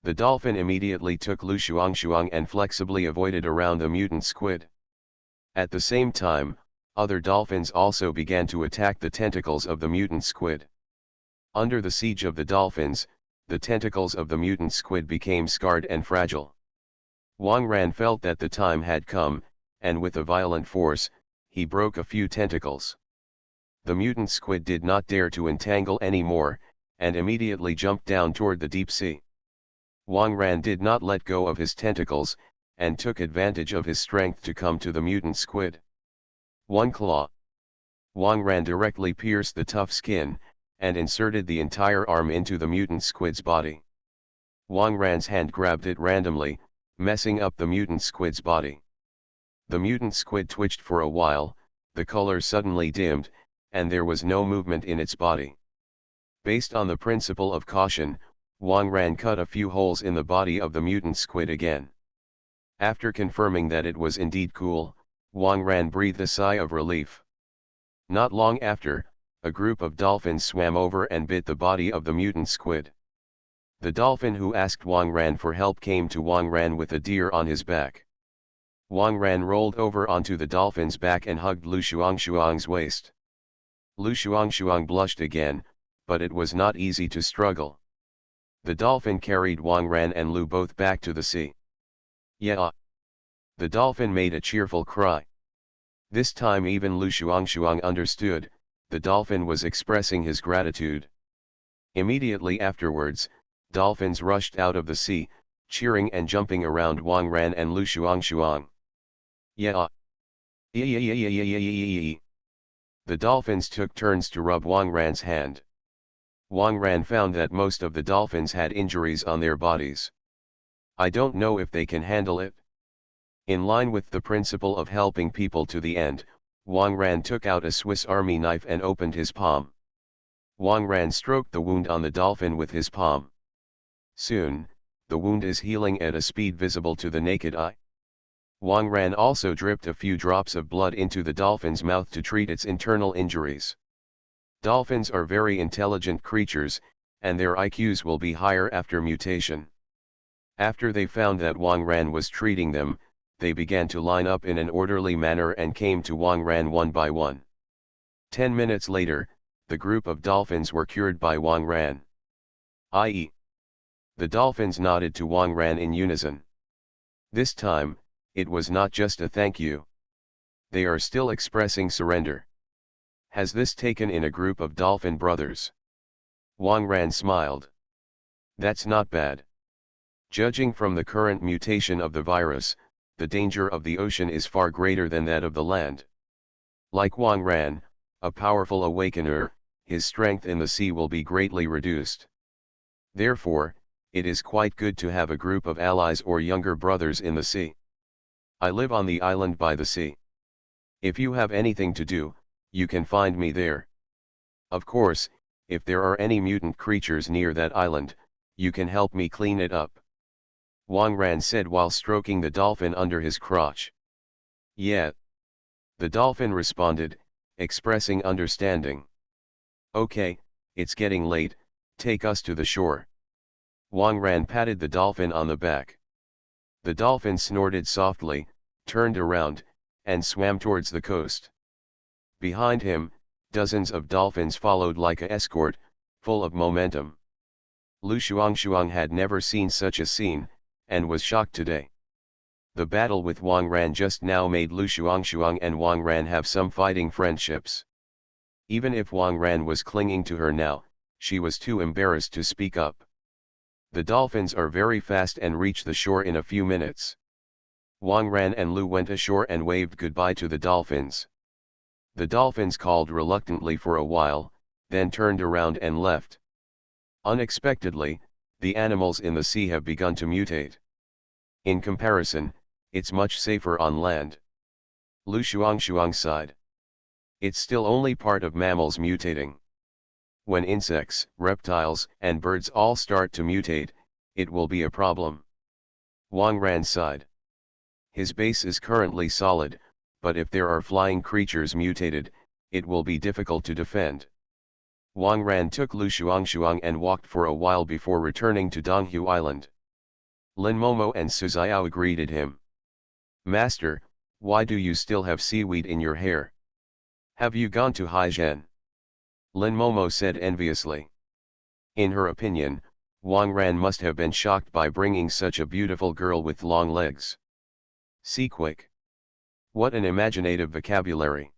The dolphin immediately took Lu Shuang and flexibly avoided around the mutant squid. At the same time, other dolphins also began to attack the tentacles of the mutant squid. Under the siege of the dolphins, the tentacles of the mutant squid became scarred and fragile. Wang Ran felt that the time had come, and with a violent force, he broke a few tentacles. The mutant squid did not dare to entangle any more, and immediately jumped down toward the deep sea. Wang Ran did not let go of his tentacles, and took advantage of his strength to come to the mutant squid. One claw. Wang Ran directly pierced the tough skin, and inserted the entire arm into the mutant squid's body. Wang Ran's hand grabbed it randomly, messing up the mutant squid's body. The mutant squid twitched for a while, the color suddenly dimmed, and there was no movement in its body. Based on the principle of caution, Wang Ran cut a few holes in the body of the mutant squid again. After confirming that it was indeed cool, Wang Ran breathed a sigh of relief. Not long after, a group of dolphins swam over and bit the body of the mutant squid. The dolphin who asked Wang Ran for help came to Wang Ran with a deer on his back. Wang Ran rolled over onto the dolphin's back and hugged Lu Shuangshuang's waist. Lu Shuangshuang blushed again, but it was not easy to struggle. The dolphin carried Wang Ran and Lu both back to the sea. Yeah! The dolphin made a cheerful cry. This time even Lu Shuangshuang understood, the dolphin was expressing his gratitude. Immediately afterwards, dolphins rushed out of the sea, cheering and jumping around Wang Ran and Lu Shuangshuang. Yeah! The dolphins took turns to rub Wang Ran's hand. Wang Ran found that most of the dolphins had injuries on their bodies. I don't know if they can handle it. In line with the principle of helping people to the end, Wang Ran took out a Swiss Army knife and opened his palm. Wang Ran stroked the wound on the dolphin with his palm. Soon, the wound is healing at a speed visible to the naked eye. Wang Ran also dripped a few drops of blood into the dolphin's mouth to treat its internal injuries. Dolphins are very intelligent creatures, and their IQs will be higher after mutation. After they found that Wang Ran was treating them, they began to line up in an orderly manner and came to Wang Ran one by one. 10 minutes later, the group of dolphins were cured by Wang Ran. I.e. The dolphins nodded to Wang Ran in unison. This time, it was not just a thank you. They are still expressing surrender. Has this taken in a group of dolphin brothers? Wang Ran smiled. That's not bad. Judging from the current mutation of the virus, the danger of the ocean is far greater than that of the land. Like Wang Ran, a powerful awakener, his strength in the sea will be greatly reduced. Therefore, it is quite good to have a group of allies or younger brothers in the sea. I live on the island by the sea. If you have anything to do, you can find me there. Of course, if there are any mutant creatures near that island, you can help me clean it up. Wang Ran said while stroking the dolphin under his crotch. Yeah. The dolphin responded, expressing understanding. Okay, it's getting late, take us to the shore. Wang Ran patted the dolphin on the back. The dolphin snorted softly, turned around, and swam towards the coast. Behind him, dozens of dolphins followed like an escort, full of momentum. Lu Shuangshuang had never seen such a scene, and was shocked today. The battle with Wang Ran just now made Lu Shuangshuang and Wang Ran have some fighting friendships. Even if Wang Ran was clinging to her now, she was too embarrassed to speak up. The dolphins are very fast and reach the shore in a few minutes. Wang Ran and Lu went ashore and waved goodbye to the dolphins. The dolphins called reluctantly for a while, then turned around and left. Unexpectedly, the animals in the sea have begun to mutate. In comparison, it's much safer on land. Lu Shuangshuang sighed. It's still only part of mammals mutating. When insects, reptiles, and birds all start to mutate, it will be a problem. Wang Ran sighed. His base is currently solid, but if there are flying creatures mutated, it will be difficult to defend. Wang Ran took Lu Shuangshuang and walked for a while before returning to Donghu Island. Lin Momo and Su Xiao greeted him. Master, why do you still have seaweed in your hair? Have you gone to Haizhen? Lin Momo said enviously. In her opinion, Wang Ran must have been shocked by bringing such a beautiful girl with long legs. See quick. What an imaginative vocabulary.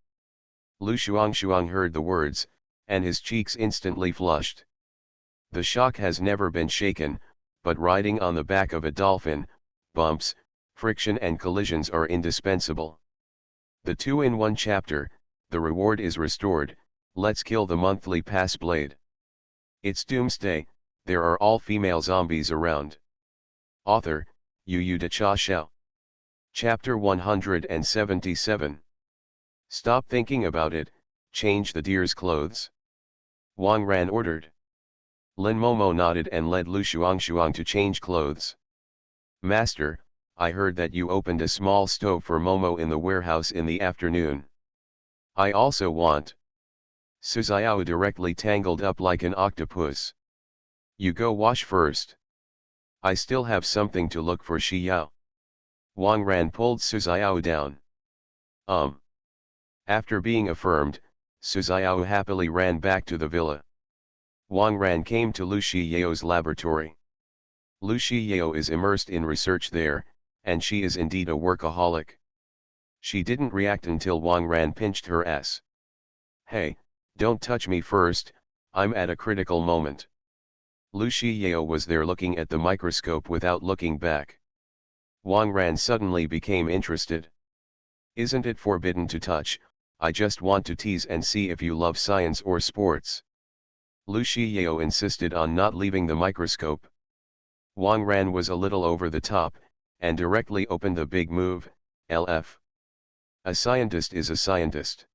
Lu Shuang heard the words, and his cheeks instantly flushed. The shock has never been shaken, but riding on the back of a dolphin, bumps, friction and collisions are indispensable. The 2-in-1 chapter, the reward is restored, let's kill the monthly pass blade. It's Doomsday, there are all female zombies around. Author, Yu De Cha Xiao. Chapter 177. Stop thinking about it, change the deer's clothes. Wang Ran ordered. Lin Momo nodded and led Lu Shuang to change clothes. Master, I heard that you opened a small stove for Momo in the warehouse in the afternoon. I also want. Su Xiao directly tangled up like an octopus. You go wash first. I still have something to look for Shi Yao. Wang Ran pulled Su Xiao down. After being affirmed, Su Xiao happily ran back to the villa. Wang Ran came to Lu Shiyao's laboratory. Lu Shiyao is immersed in research there, and she is indeed a workaholic. She didn't react until Wang Ran pinched her ass. Hey, don't touch me first, I'm at a critical moment. Lu Shiyao was there looking at the microscope without looking back. Wang Ran suddenly became interested. Isn't it forbidden to touch? I just want to tease and see if you love science or sports. Lu Shiyao insisted on not leaving the microscope. Wang Ran was a little over the top, and directly opened the big move, LF. A scientist is a scientist.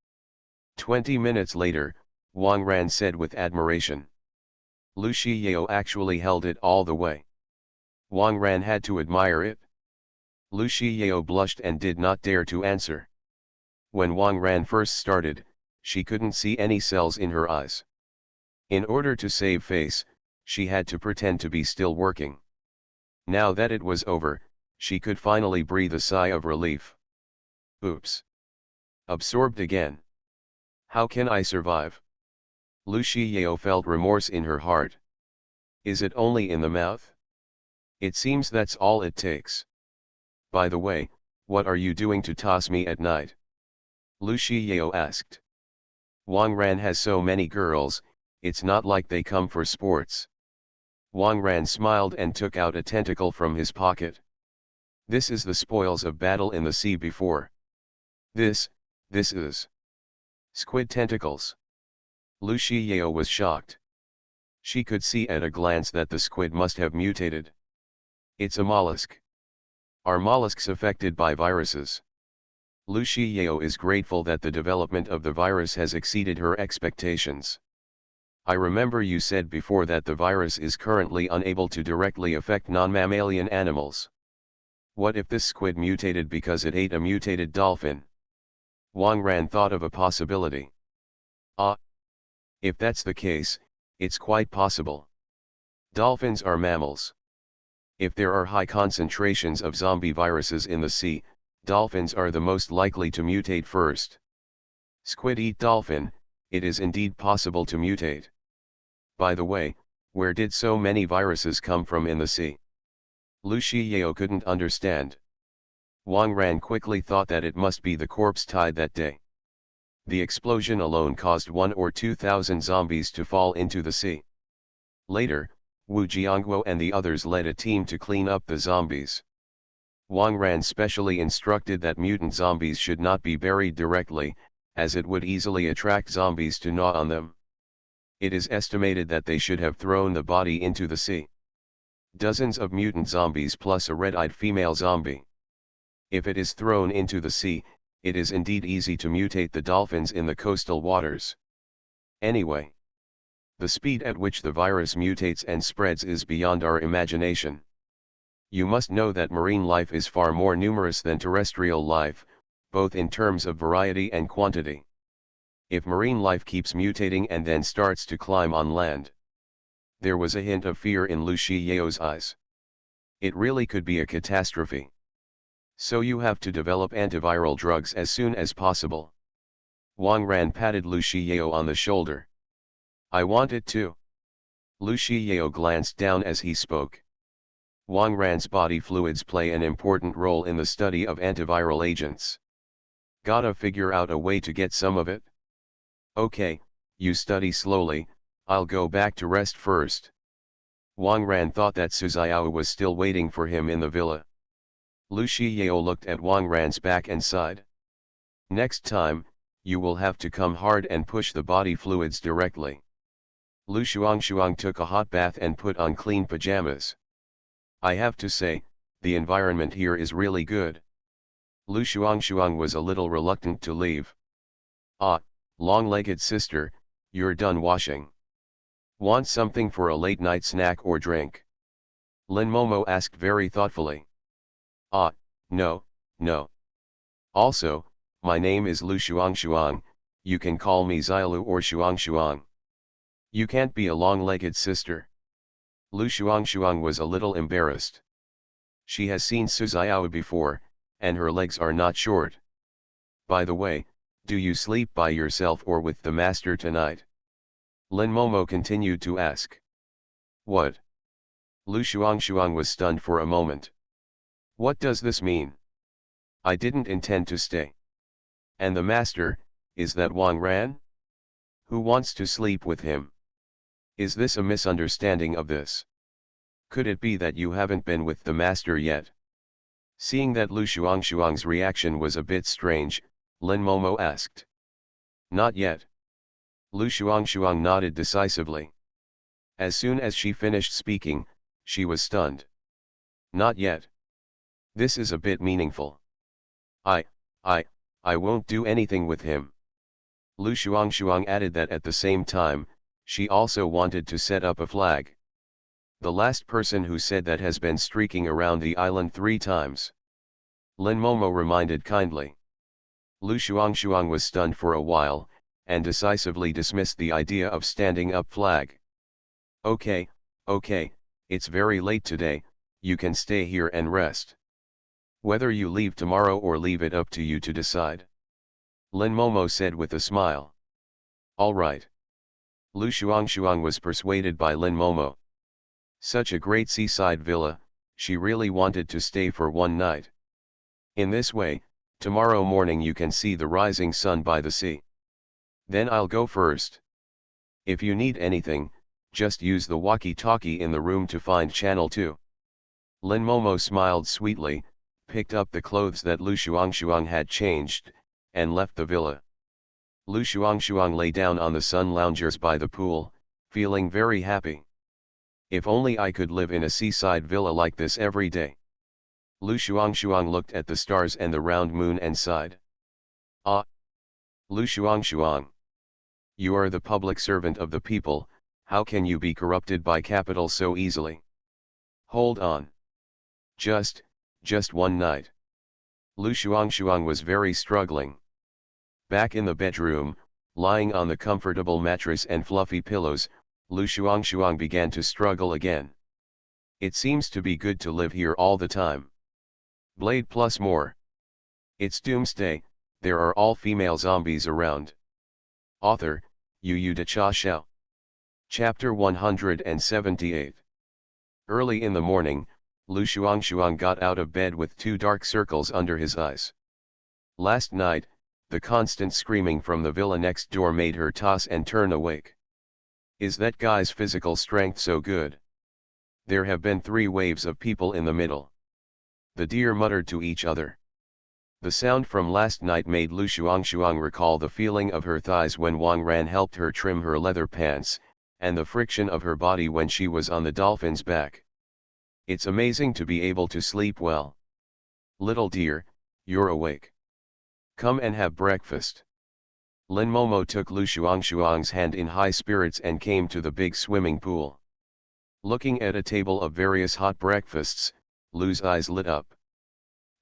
20 minutes later, Wang Ran said with admiration. Lu Shiyao actually held it all the way. Wang Ran had to admire it. Lu Shiyao blushed and did not dare to answer. When Wang Ran first started, she couldn't see any cells in her eyes. In order to save face, she had to pretend to be still working. Now that it was over, she could finally breathe a sigh of relief. Oops. Absorbed again. How can I survive? Lu Shiyao felt remorse in her heart. Is it only in the mouth? It seems that's all it takes. By the way, what are you doing to toss me at night? Lu Shiyao asked. Wang Ran has so many girls, it's not like they come for sports. Wang Ran smiled and took out a tentacle from his pocket. This is the spoils of battle in the sea before. This is squid tentacles. Lu Shiyao was shocked. She could see at a glance that the squid must have mutated. It's a mollusk. Are mollusks affected by viruses? Lu Shiyao is grateful that the development of the virus has exceeded her expectations. I remember you said before that the virus is currently unable to directly affect non-mammalian animals. What if this squid mutated because it ate a mutated dolphin? Wang Ran thought of a possibility. If that's the case, it's quite possible. Dolphins are mammals. If there are high concentrations of zombie viruses in the sea, dolphins are the most likely to mutate first. Squid eat dolphin, it is indeed possible to mutate. By the way, where did so many viruses come from in the sea? Lu Shiyao couldn't understand. Wang Ran quickly thought that it must be the corpse tide that day. The explosion alone caused 1,000 or 2,000 zombies to fall into the sea. Later, Wu Jiangguo and the others led a team to clean up the zombies. Wang Ran specially instructed that mutant zombies should not be buried directly, as it would easily attract zombies to gnaw on them. It is estimated that they should have thrown the body into the sea. Dozens of mutant zombies plus a red-eyed female zombie. If it is thrown into the sea, it is indeed easy to mutate the dolphins in the coastal waters. Anyway, the speed at which the virus mutates and spreads is beyond our imagination. You must know that marine life is far more numerous than terrestrial life, both in terms of variety and quantity. If marine life keeps mutating and then starts to climb on land. There was a hint of fear in Lu Shiyao's eyes. It really could be a catastrophe. So you have to develop antiviral drugs as soon as possible. Wang Ran patted Lu Shiyao on the shoulder. I want it too. Lu Shiyao glanced down as he spoke. Wang Ran's body fluids play an important role in the study of antiviral agents. Gotta figure out a way to get some of it. Okay, you study slowly, I'll go back to rest first. Wang Ran thought that Su Xiao was still waiting for him in the villa. Lu Shiyao looked at Wang Ran's back and sighed. Next time, you will have to come hard and push the body fluids directly. Lu Shuang took a hot bath and put on clean pajamas. I have to say, the environment here is really good. Lu Shuang was a little reluctant to leave. Ah, long-legged sister, you're done washing. Want something for a late-night snack or drink? Lin Momo asked very thoughtfully. Ah, no, no. Also, my name is Lu Shuang, you can call me Xiaolu or Shuang. You can't be a long-legged sister. Lu Shuang was a little embarrassed. She has seen Su Xiao before, and her legs are not short. By the way, do you sleep by yourself or with the master tonight? Lin Momo continued to ask. What? Lu Shuang was stunned for a moment. What does this mean? I didn't intend to stay. And the master, is that Wang Ran? Who wants to sleep with him? Is this a misunderstanding of this? Could it be that you haven't been with the master yet? Seeing that Lu Shuang's reaction was a bit strange, Lin Momo asked. Not yet. Lu Shuang nodded decisively. As soon as she finished speaking, she was stunned. Not yet. This is a bit meaningful. I won't do anything with him. Lu Shuang added that at the same time, she also wanted to set up a flag. The last person who said that has been streaking around the island 3 times. Lin Momo reminded kindly. Lu Shuang was stunned for a while, and decisively dismissed the idea of standing up flag. Okay, it's very late today, you can stay here and rest. Whether you leave tomorrow or leave it up to you to decide. Lin Momo said with a smile. All right. Lu Shuang was persuaded by Lin Momo. Such a great seaside villa, she really wanted to stay for one night. In this way, tomorrow morning you can see the rising sun by the sea. Then I'll go first. If you need anything, just use the walkie-talkie in the room to find channel 2. Lin Momo smiled sweetly, picked up the clothes that Lu Shuang had changed, and left the villa. Lu Shuang lay down on the sun loungers by the pool, feeling very happy. If only I could live in a seaside villa like this every day. Lu Shuang looked at the stars and the round moon and sighed. Ah! Lu Shuang. You are the public servant of the people, how can you be corrupted by capital so easily? Hold on. Just one night. Lu Shuang was very struggling. Back in the bedroom, lying on the comfortable mattress and fluffy pillows, Lu Shuang began to struggle again. It seems to be good to live here all the time. Blade plus more. It's Doomsday, there are all female zombies around. Author, Yu De Cha Xiao. Chapter 178. Early in the morning, Lu Shuang got out of bed with 2 dark circles under his eyes. Last night, the constant screaming from the villa next door made her toss and turn awake. Is that guy's physical strength so good? There have been 3 waves of people in the middle. The deer muttered to each other. The sound from last night made Lu Shuang recall the feeling of her thighs when Wang Ran helped her trim her leather pants, and the friction of her body when she was on the dolphin's back. It's amazing to be able to sleep well. Little dear, you're awake. Come and have breakfast. Lin Momo took Lu Shuang's hand in high spirits and came to the big swimming pool. Looking at a table of various hot breakfasts, Lu's eyes lit up.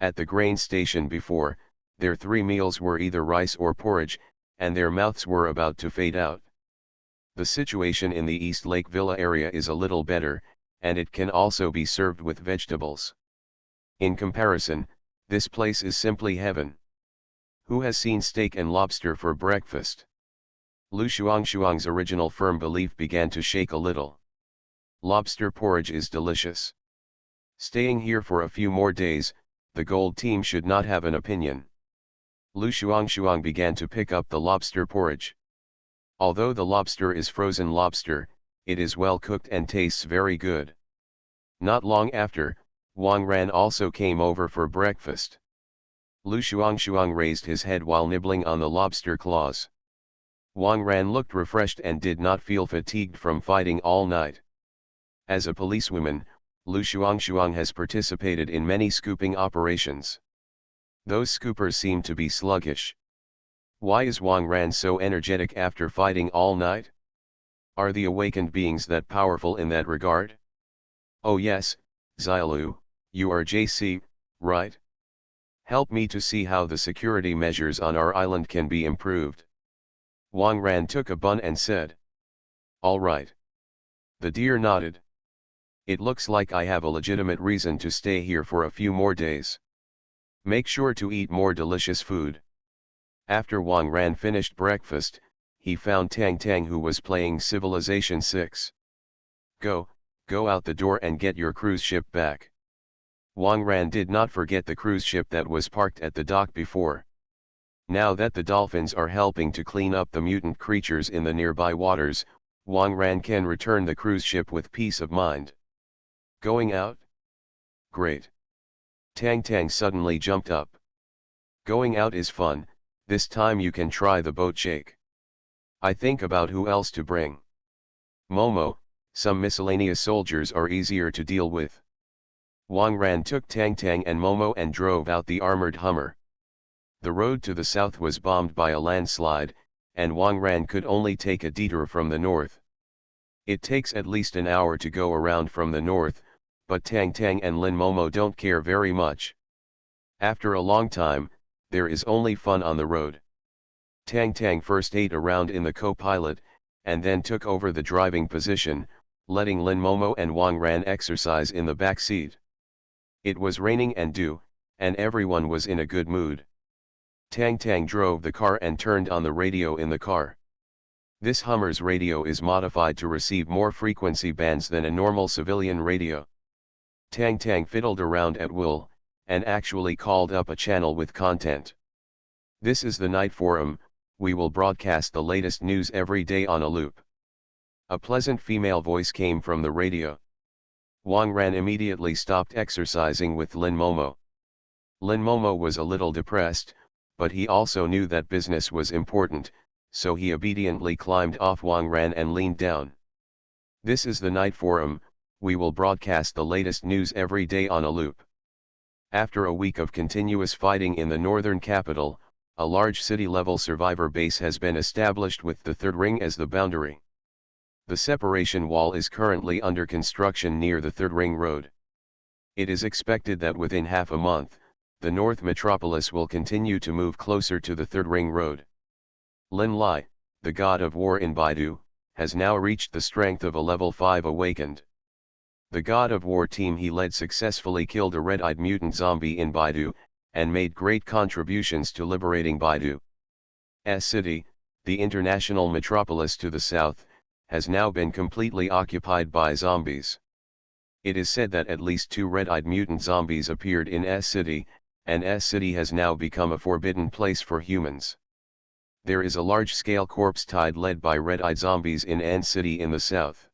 At the grain station before, their 3 meals were either rice or porridge, and their mouths were about to fade out. The situation in the East Lake Villa area is a little better, and it can also be served with vegetables. In comparison, this place is simply heaven. Who has seen steak and lobster for breakfast? Lu Shuang's original firm belief began to shake a little. Lobster porridge is delicious. Staying here for a few more days, the gold team should not have an opinion. Lu Shuang began to pick up the lobster porridge. Although the lobster is frozen lobster, it is well cooked and tastes very good. Not long after, Wang Ran also came over for breakfast. Lu Shuang raised his head while nibbling on the lobster claws. Wang Ran looked refreshed and did not feel fatigued from fighting all night. As a policewoman, Lu Shuang has participated in many scooping operations. Those scoopers seem to be sluggish. Why is Wang Ran so energetic after fighting all night? Are the awakened beings that powerful in that regard? Oh yes, Xiaolu, you are JC, right? Help me to see how the security measures on our island can be improved. Wang Ran took a bun and said. All right. The deer nodded. It looks like I have a legitimate reason to stay here for a few more days. Make sure to eat more delicious food. After Wang Ran finished breakfast, he found Tang Tang who was playing Civilization 6. Go out the door and get your cruise ship back. Wang Ran did not forget the cruise ship that was parked at the dock before. Now that the dolphins are helping to clean up the mutant creatures in the nearby waters, Wang Ran can return the cruise ship with peace of mind. Going out? Great. Tang Tang suddenly jumped up. Going out is fun, this time you can try the boat shake. I think about who else to bring. Momo, some miscellaneous soldiers are easier to deal with. Wang Ran took Tang Tang and Momo and drove out the armored Hummer. The road to the south was bombed by a landslide, and Wang Ran could only take a detour from the north. It takes at least an hour to go around from the north, but Tang Tang and Lin Momo don't care very much. After a long time, there is only fun on the road. Tang Tang first ate around in the co-pilot, and then took over the driving position, letting Lin Momo and Wang Ran exercise in the back seat. It was raining and dew, and everyone was in a good mood. Tang Tang drove the car and turned on the radio in the car. This Hummer's radio is modified to receive more frequency bands than a normal civilian radio. Tang Tang fiddled around at will, and actually called up a channel with content. This is the Night Forum, we will broadcast the latest news every day on a loop. A pleasant female voice came from the radio. Wang Ran immediately stopped exercising with Lin Momo. Lin Momo was a little depressed, but he also knew that business was important, so he obediently climbed off Wang Ran and leaned down. This is the Night Forum, we will broadcast the latest news every day on a loop. After a week of continuous fighting in the northern capital, a large city-level survivor base has been established with the Third Ring as the boundary. The separation wall is currently under construction near the Third Ring Road. It is expected that within half a month, the North Metropolis will continue to move closer to the Third Ring Road. Lin Lai, the god of war in Baidu, has now reached the strength of a level 5 awakened. The god of war team he led successfully killed a red-eyed mutant zombie in Baidu, and made great contributions to liberating Baidu's city, the international metropolis to the south, has now been completely occupied by zombies. It is said that at least 2 red-eyed mutant zombies appeared in S city, and S city has now become a forbidden place for humans. There is a large-scale corpse tide led by red-eyed zombies in N city in the south.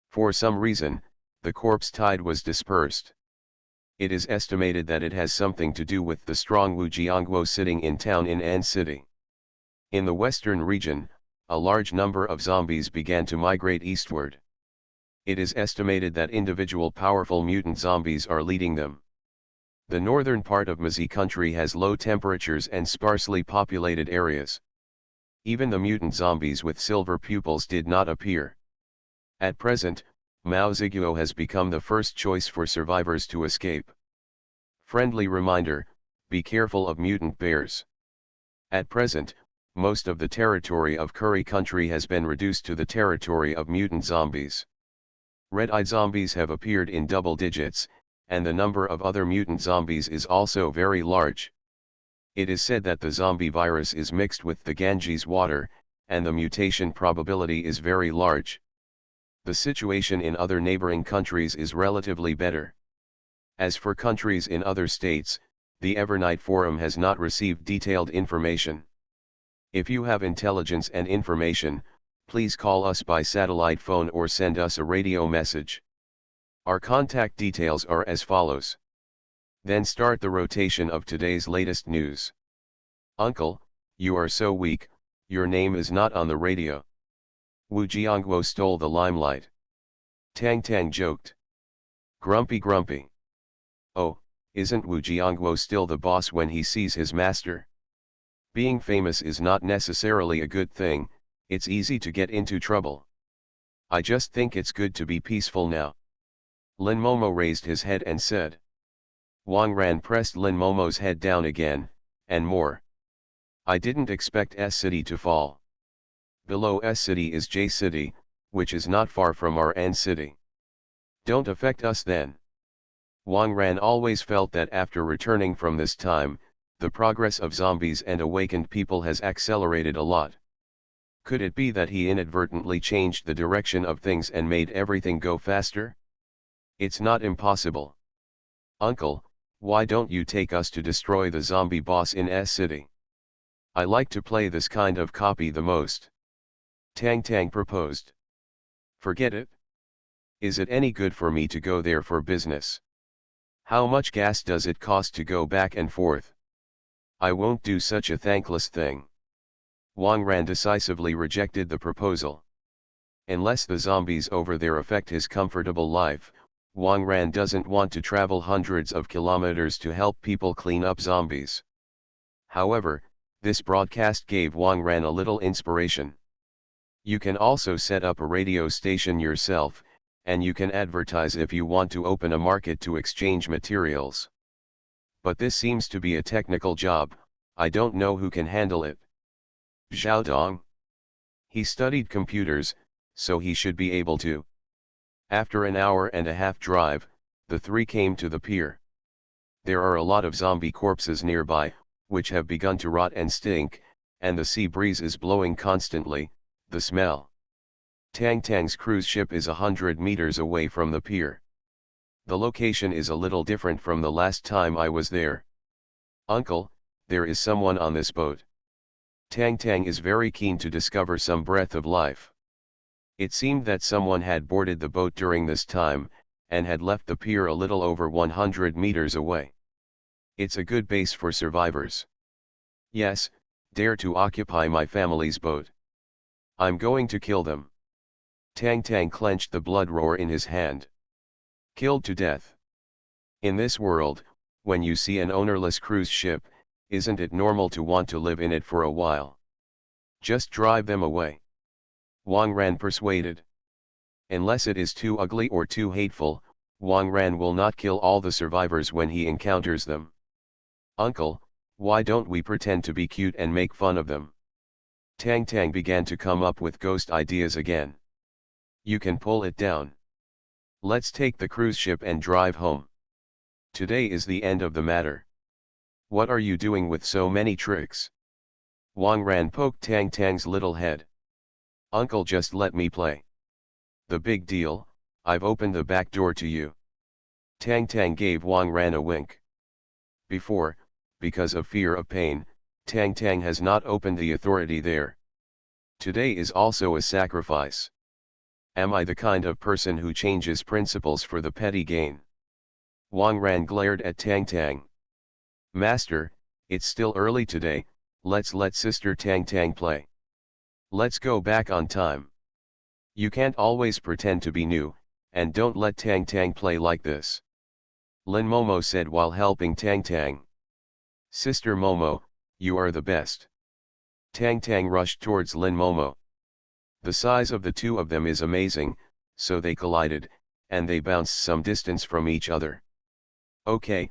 For some reason, the corpse tide was dispersed. It is estimated that it has something to do with the strong Wu Jiangguo sitting in town in N city. In the western region, a large number of zombies began to migrate eastward. It is estimated that individual powerful mutant zombies are leading them. The northern part of Mazi country has low temperatures and sparsely populated areas. Even the mutant zombies with silver pupils did not appear. At present, Mao Ziguo has become the first choice for survivors to escape. Friendly reminder, be careful of mutant bears. At present, most of the territory of Curry country has been reduced to the territory of mutant zombies. Red-eyed zombies have appeared in double digits, and the number of other mutant zombies is also very large. It is said that the zombie virus is mixed with the Ganges water, and the mutation probability is very large. The situation in other neighboring countries is relatively better. As for countries in other states, the Evernight Forum has not received detailed information. If you have intelligence and information, please call us by satellite phone or send us a radio message. Our contact details are as follows. Then start the rotation of today's latest news. Uncle, you are so weak, your name is not on the radio. Wu Jiangguo stole the limelight. Tang Tang joked. Grumpy grumpy. Oh, isn't Wu Jiangguo still the boss when he sees his master? Being famous is not necessarily a good thing, it's easy to get into trouble. I just think it's good to be peaceful now. Lin Momo raised his head and said. Wang Ran pressed Lin Momo's head down again, and more. I didn't expect S City to fall. Below S City is J City, which is not far from our N City. Don't affect us then. Wang Ran always felt that after returning from this time, the progress of zombies and awakened people has accelerated a lot. Could it be that he inadvertently changed the direction of things and made everything go faster? It's not impossible. Uncle, why don't you take us to destroy the zombie boss in S City? I like to play this kind of copy the most. Tang Tang proposed. Forget it. Is it any good for me to go there for business? How much gas does it cost to go back and forth? I won't do such a thankless thing. Wang Ran decisively rejected the proposal. Unless the zombies over there affect his comfortable life, Wang Ran doesn't want to travel hundreds of kilometers to help people clean up zombies. However, this broadcast gave Wang Ran a little inspiration. You can also set up a radio station yourself, and you can advertise if you want to open a market to exchange materials. But this seems to be a technical job, I don't know who can handle it. Zhao Dong. He studied computers, so he should be able to. After an hour and a half drive, the three came to the pier. There are a lot of zombie corpses nearby, which have begun to rot and stink, and the sea breeze is blowing constantly, the smell. Tang Tang's cruise ship is 100 meters away from the pier. The location is a little different from the last time I was there. Uncle, there is someone on this boat. Tang Tang is very keen to discover some breath of life. It seemed that someone had boarded the boat during this time, and had left the pier a little over 100 meters away. It's a good base for survivors. Yes, dare to occupy my family's boat. I'm going to kill them. Tang Tang clenched the blood roar in his hand. Killed to death. In this world, when you see an ownerless cruise ship, isn't it normal to want to live in it for a while? Just drive them away. Wang Ran persuaded. Unless it is too ugly or too hateful, Wang Ran will not kill all the survivors when he encounters them. Uncle, why don't we pretend to be cute and make fun of them? Tang Tang began to come up with ghost ideas again. You can pull it down. Let's take the cruise ship and drive home. Today is the end of the matter. What are you doing with so many tricks? Wang Ran poked Tang Tang's little head. Uncle, just let me play. The big deal, I've opened the back door to you. Tang Tang gave Wang Ran a wink. Before, because of fear of pain, Tang Tang has not opened the authority there. Today is also a sacrifice. Am I the kind of person who changes principles for the petty gain? Wang Ran glared at Tang Tang. Master, it's still early today, let's let Sister Tang Tang play. Let's go back on time. You can't always pretend to be new, and don't let Tang Tang play like this. Lin Momo said while helping Tang Tang. Sister Momo, you are the best. Tang Tang rushed towards Lin Momo. The size of the two of them is amazing, so they collided, and they bounced some distance from each other. Okay,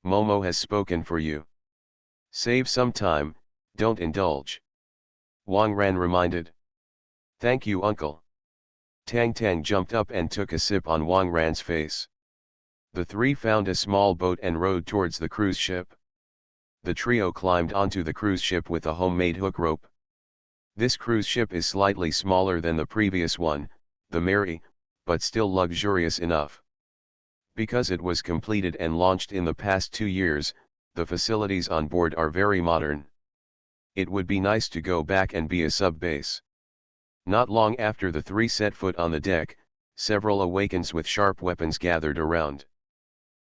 Momo has spoken for you. Save some time, don't indulge. Wang Ran reminded. Thank you, uncle. Tang Tang jumped up and took a sip on Wang Ran's face. The three found a small boat and rowed towards the cruise ship. The trio climbed onto the cruise ship with a homemade hook rope. This cruise ship is slightly smaller than the previous one, the merry, but still luxurious enough. Because it was completed and launched in the past 2 years, the facilities on board are very modern. It would be nice to go back and be a sub-base. Not long after the three set foot on the deck, several Awakens with sharp weapons gathered around.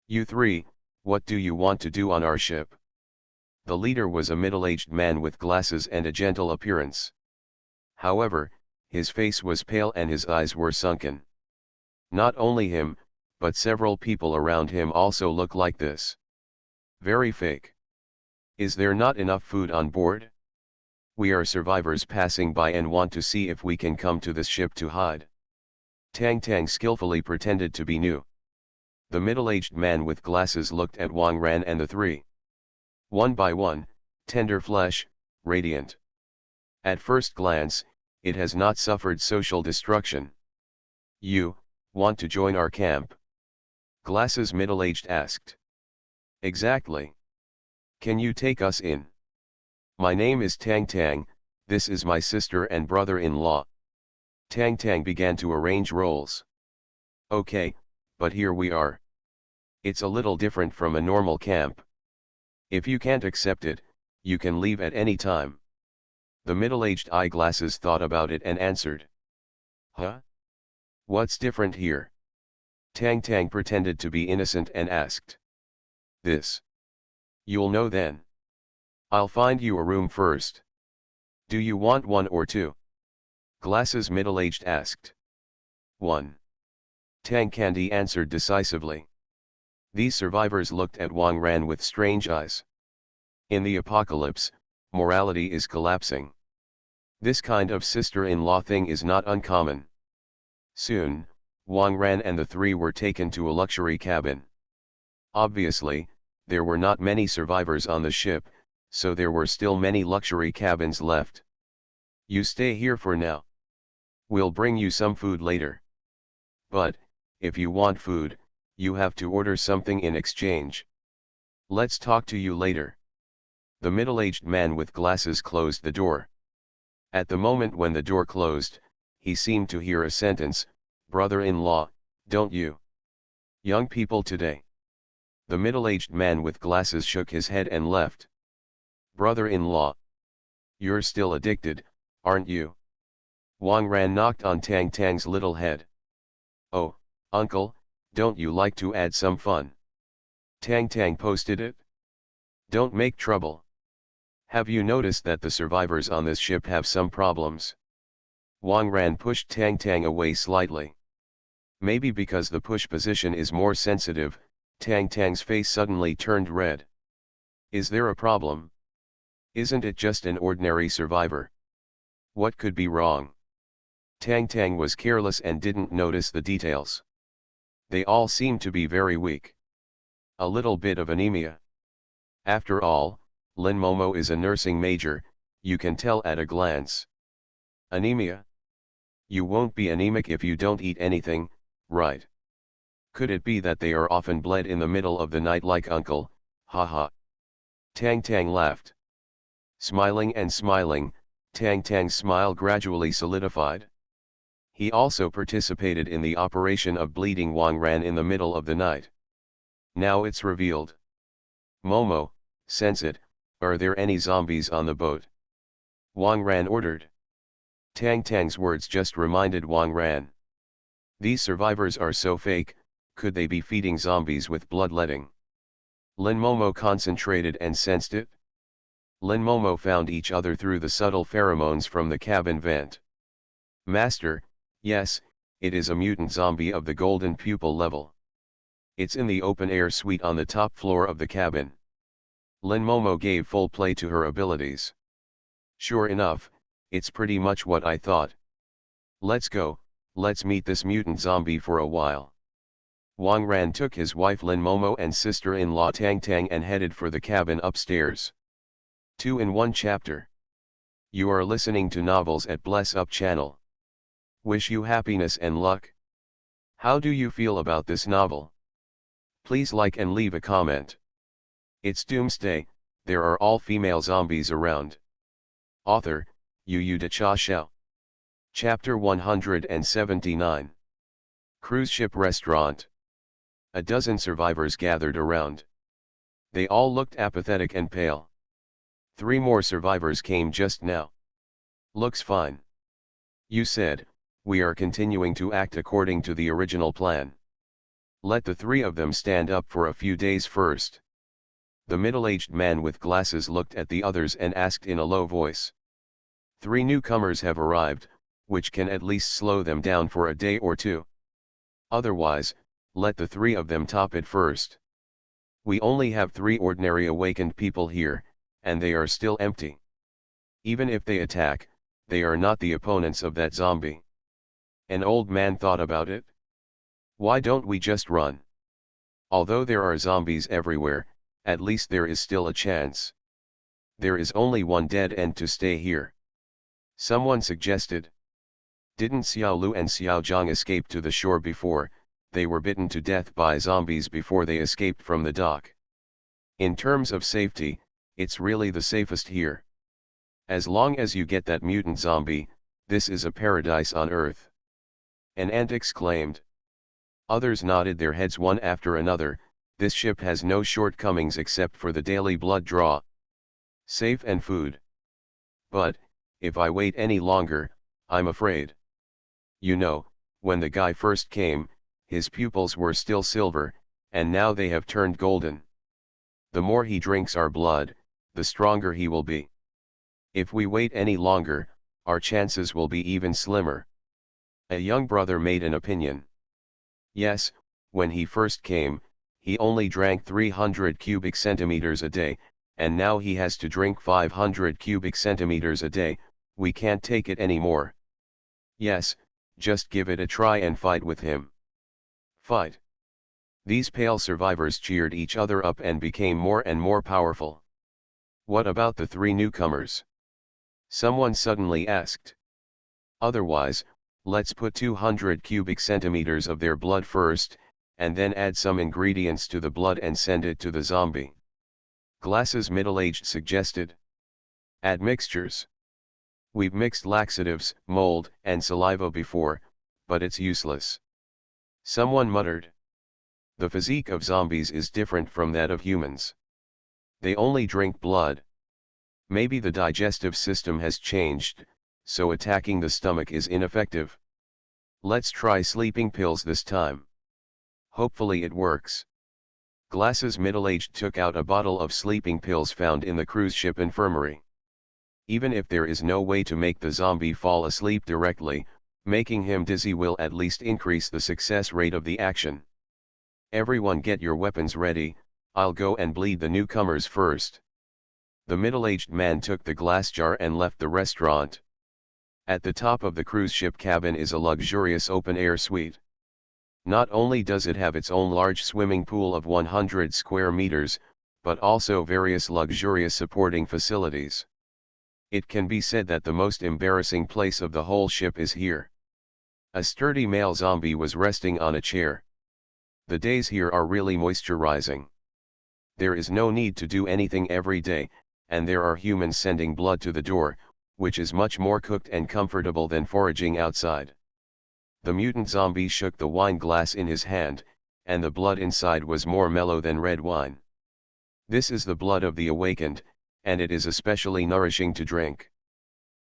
"You three, what do you want to do on our ship?" The leader was a middle-aged man with glasses and a gentle appearance. However, his face was pale and his eyes were sunken. Not only him, but several people around him also look like this. Very fake. "Is there not enough food on board? We are survivors passing by and want to see if we can come to this ship to hide." Tang Tang skillfully pretended to be new. The middle-aged man with glasses looked at Wang Ran and the three. One by one, tender flesh, radiant. At first glance, it has not suffered social destruction. "You, want to join our camp?" Glasses middle-aged asked. "Exactly. Can you take us in?" "My name is Tang Tang, this is my sister and brother-in-law." Tang Tang began to arrange roles. "Okay, but here we are. It's a little different from a normal camp. If you can't accept it, you can leave at any time." The middle-aged eyeglasses thought about it and answered. "Huh? What's different here?" Tang Tang pretended to be innocent and asked. "This. You'll know then. I'll find you a room first. Do you want one or two?" Glasses middle-aged asked. "One." Tang Candy answered decisively. These survivors looked at Wang Ran with strange eyes. In the apocalypse, morality is collapsing. This kind of sister-in-law thing is not uncommon. Soon, Wang Ran and the three were taken to a luxury cabin. Obviously, there were not many survivors on the ship, so there were still many luxury cabins left. "You stay here for now. We'll bring you some food later. But, if you want food, you have to order something in exchange. Let's talk to you later." The middle-aged man with glasses closed the door. At the moment when the door closed, he seemed to hear a sentence, "Brother-in-law, don't you? Young people today." The middle-aged man with glasses shook his head and left. "Brother-in-law. You're still addicted, aren't you?" Wang Ran knocked on Tang Tang's little head. "Oh, uncle, don't you like to add some fun?" Tang Tang posted it. "Don't make trouble. Have you noticed that the survivors on this ship have some problems?" Wang Ran pushed Tang Tang away slightly. Maybe because the push position is more sensitive, Tang Tang's face suddenly turned red. "Is there a problem? Isn't it just an ordinary survivor? What could be wrong?" Tang Tang was careless and didn't notice the details. They all seemed to be very weak. A little bit of anemia. After all, Lin Momo is a nursing major, you can tell at a glance. Anemia? You won't be anemic if you don't eat anything, right? Could it be that they are often bled in the middle of the night like uncle, haha. Tang Tang laughed. Smiling and smiling, Tang Tang's smile gradually solidified. He also participated in the operation of bleeding Wang Ran in the middle of the night. Now it's revealed. "Momo, sense it, are there any zombies on the boat?" Wang Ran ordered. Tang Tang's words just reminded Wang Ran. These survivors are so fake, could they be feeding zombies with bloodletting? Lin Momo concentrated and sensed it. Lin Momo found each other through the subtle pheromones from the cabin vent. "Master, yes, it is a mutant zombie of the golden pupil level. It's in the open-air suite on the top floor of the cabin." Lin Momo gave full play to her abilities. "Sure enough, it's pretty much what I thought. Let's go, let's meet this mutant zombie for a while." Wang Ran took his wife Lin Momo and sister-in-law Tang Tang and headed for the cabin upstairs. 2 in 1 chapter. You are listening to Novels at Bless Up channel. Wish you happiness and luck. How do you feel about this novel? Please like and leave a comment. It's Doomsday, there are all female zombies around. Author, Yu Yu De Cha Xiao. Chapter 179. Cruise Ship Restaurant. A dozen survivors gathered around. They all looked apathetic and pale. 3 more survivors came just now. Looks fine. You said, we are continuing to act according to the original plan. Let the 3 of them stand up for a few days first. The middle-aged man with glasses looked at the others and asked in a low voice. 3 newcomers have arrived, which can at least slow them down for a day or 2. Otherwise, let the 3 of them top it first. We only have 3 ordinary awakened people here, and they are still empty. Even if they attack, they are not the opponents of that zombie. An old man thought about it. Why don't we just run? Although there are zombies everywhere, at least there is still a chance. There is only one dead end to stay here. Someone suggested. Didn't Xiao Lu and Xiao Zhang escape to the shore before? They were bitten to death by zombies before they escaped from the dock. In terms of safety, it's really the safest here. As long as you get that mutant zombie, this is a paradise on Earth. An ant exclaimed. Others nodded their heads one after another. This ship has no shortcomings except for the daily blood draw. Safe and food. But, if I wait any longer, I'm afraid. You know, when the guy first came, his pupils were still silver, and now they have turned golden. The more he drinks our blood, the stronger he will be. If we wait any longer, our chances will be even slimmer. A young brother made an opinion. Yes, when he first came, he only drank 300 cubic centimeters a day, and now he has to drink 500 cubic centimeters a day. We can't take it anymore. Yes, just give it a try and fight with him. Fight. These pale survivors cheered each other up and became more and more powerful. What about the 3 newcomers? Someone suddenly asked. Otherwise, let's put 200 cubic centimeters of their blood first, and then add some ingredients to the blood and send it to the zombie. Glasses middle-aged suggested. Add mixtures. We've mixed laxatives, mold, and saliva before, but it's useless. Someone muttered. The physique of zombies is different from that of humans. They only drink blood. Maybe the digestive system has changed, so attacking the stomach is ineffective. Let's try sleeping pills this time. Hopefully it works. Glasses middle-aged took out a bottle of sleeping pills found in the cruise ship infirmary. Even if there is no way to make the zombie fall asleep directly, making him dizzy will at least increase the success rate of the action. Everyone get your weapons ready, I'll go and bleed the newcomers first. The middle-aged man took the glass jar and left the restaurant. At the top of the cruise ship cabin is a luxurious open-air suite. Not only does it have its own large swimming pool of 100 square meters, but also various luxurious supporting facilities. It can be said that the most embarrassing place of the whole ship is here. A sturdy male zombie was resting on a chair. The days here are really moisturizing. There is no need to do anything every day, and there are humans sending blood to the door, which is much more cooked and comfortable than foraging outside. The mutant zombie shook the wine glass in his hand, and the blood inside was more mellow than red wine. This is the blood of the awakened, and it is especially nourishing to drink.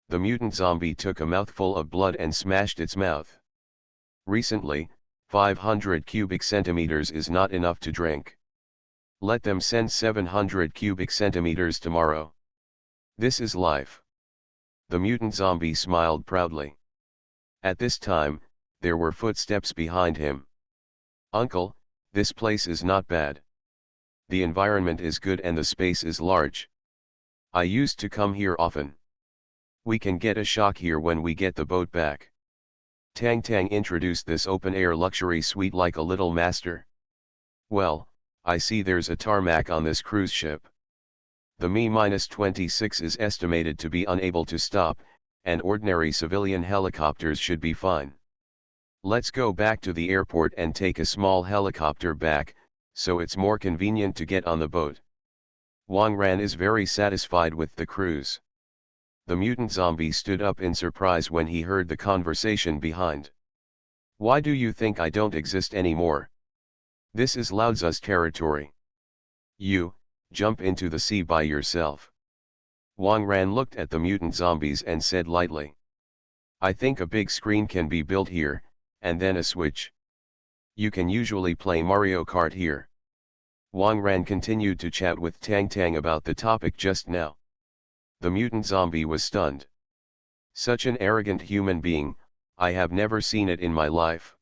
The mutant zombie took a mouthful of blood and smashed its mouth. Recently, 500 cubic centimeters is not enough to drink. Let them send 700 cubic centimeters tomorrow. This is life. The mutant zombie smiled proudly. At this time, there were footsteps behind him. Uncle, this place is not bad. The environment is good and the space is large. I used to come here often. We can get a shock here when we get the boat back. Tang Tang introduced this open-air luxury suite like a little master. Well, I see there's a tarmac on this cruise ship. The Mi-26 is estimated to be unable to stop, and ordinary civilian helicopters should be fine. Let's go back to the airport and take a small helicopter back, so it's more convenient to get on the boat. Wang Ran is very satisfied with the cruise. The mutant zombie stood up in surprise when he heard the conversation behind. Why do you think I don't exist anymore? This is Laozi's territory. You, jump into the sea by yourself. Wang Ran looked at the mutant zombies and said lightly. I think a big screen can be built here, and then a switch. You can usually play Mario Kart here. Wang Ran continued to chat with Tang Tang about the topic just now. The mutant zombie was stunned. Such an arrogant human being, I have never seen it in my life.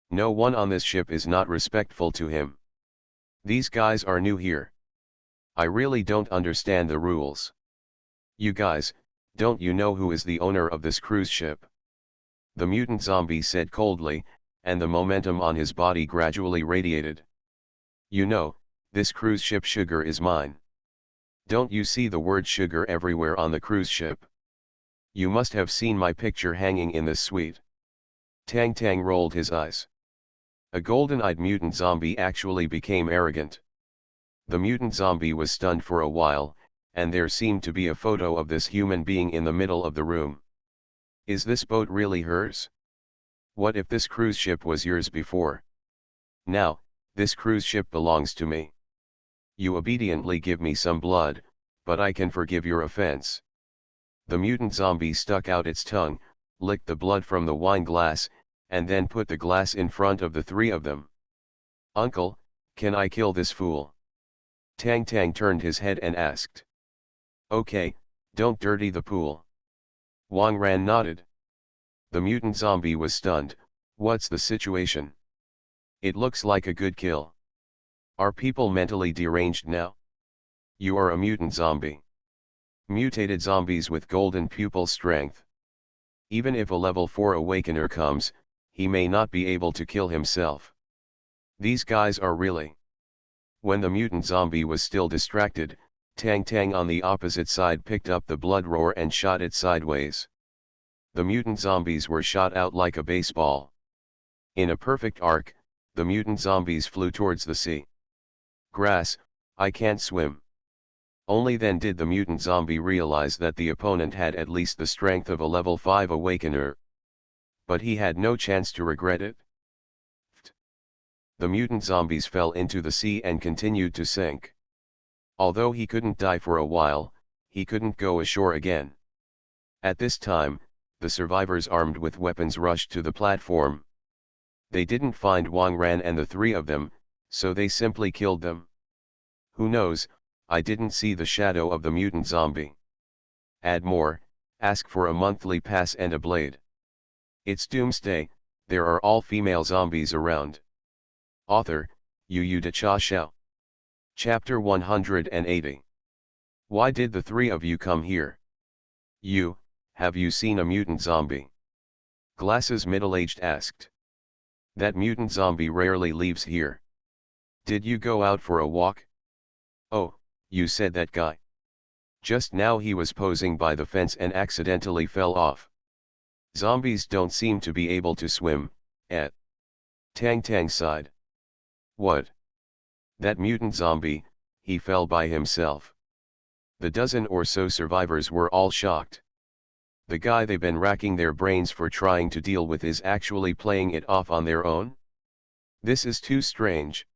No one on this ship is not respectful to him. These guys are new here. I really don't understand the rules. You guys, don't you know who is the owner of this cruise ship? The mutant zombie said coldly, and the momentum on his body gradually radiated. You know, this cruise ship sugar is mine. Don't you see the word sugar everywhere on the cruise ship? You must have seen my picture hanging in this suite. Tang Tang rolled his eyes. A golden-eyed mutant zombie actually became arrogant. The mutant zombie was stunned for a while, and there seemed to be a photo of this human being in the middle of the room. Is this boat really hers? What if this cruise ship was yours before? Now, this cruise ship belongs to me. You obediently give me some blood, but I can forgive your offense. The mutant zombie stuck out its tongue, licked the blood from the wine glass, and then put the glass in front of the three of them. Uncle, can I kill this fool? Tang Tang turned his head and asked. Okay, don't dirty the pool. Wang Ran nodded. The mutant zombie was stunned. What's the situation? It looks like a good kill. Are people mentally deranged now? You are a mutant zombie. Mutated zombies with golden pupil strength. Even if a level 4 awakener comes, he may not be able to kill himself. These guys are really. When the mutant zombie was still distracted, Tang Tang on the opposite side picked up the blood roar and shot it sideways. The mutant zombies were shot out like a baseball. In a perfect arc, the mutant zombies flew towards the sea. Grass, I can't swim. Only then did the mutant zombie realize that the opponent had at least the strength of a level 5 awakener. But he had no chance to regret it. The mutant zombies fell into the sea and continued to sink. Although he couldn't die for a while, he couldn't go ashore again. At this time, the survivors armed with weapons rushed to the platform. They didn't find Wang Ran and the three of them, so they simply killed them. Who knows, I didn't see the shadow of the mutant zombie. Add more, ask for a monthly pass and a blade. It's Doomsday, there are all female zombies around. Author, Yu De Cha Xiao. Chapter 180. Why did the three of you come here? You, have you seen a mutant zombie? Glasses middle-aged asked. That mutant zombie rarely leaves here. Did you go out for a walk? Oh, you said that guy. Just now he was posing by the fence and accidentally fell off. Zombies don't seem to be able to swim, eh? Tang Tang sighed. What? That mutant zombie, he fell by himself. The dozen or so survivors were all shocked. The guy they've been racking their brains for trying to deal with is actually playing it off on their own? This is too strange.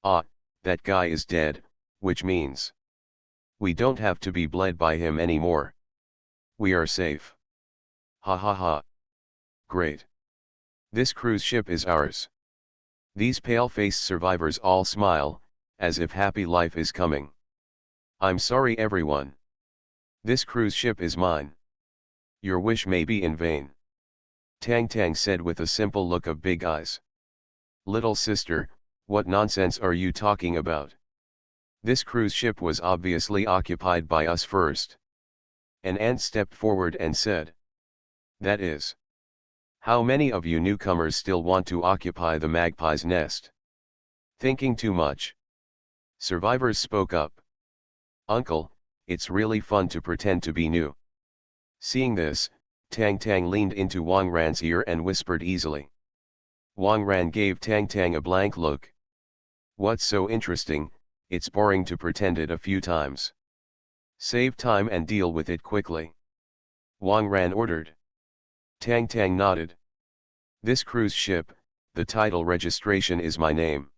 Ah, that guy is dead, which means we don't have to be bled by him anymore. We are safe. Ha ha ha. Great. This cruise ship is ours. These pale-faced survivors all smile, as if happy life is coming. I'm sorry everyone. This cruise ship is mine. Your wish may be in vain. Tang Tang said with a simple look of big eyes. Little sister, what nonsense are you talking about? This cruise ship was obviously occupied by us first. An ant stepped forward and said. That is. How many of you newcomers still want to occupy the magpie's nest? Thinking too much. Survivors spoke up. Uncle, it's really fun to pretend to be new. Seeing this, Tang Tang leaned into Wang Ran's ear and whispered easily. Wang Ran gave Tang Tang a blank look. What's so interesting? It's boring to pretend it a few times. Save time and deal with it quickly. Wang Ran ordered. Tang Tang nodded. This cruise ship, the title registration is my name.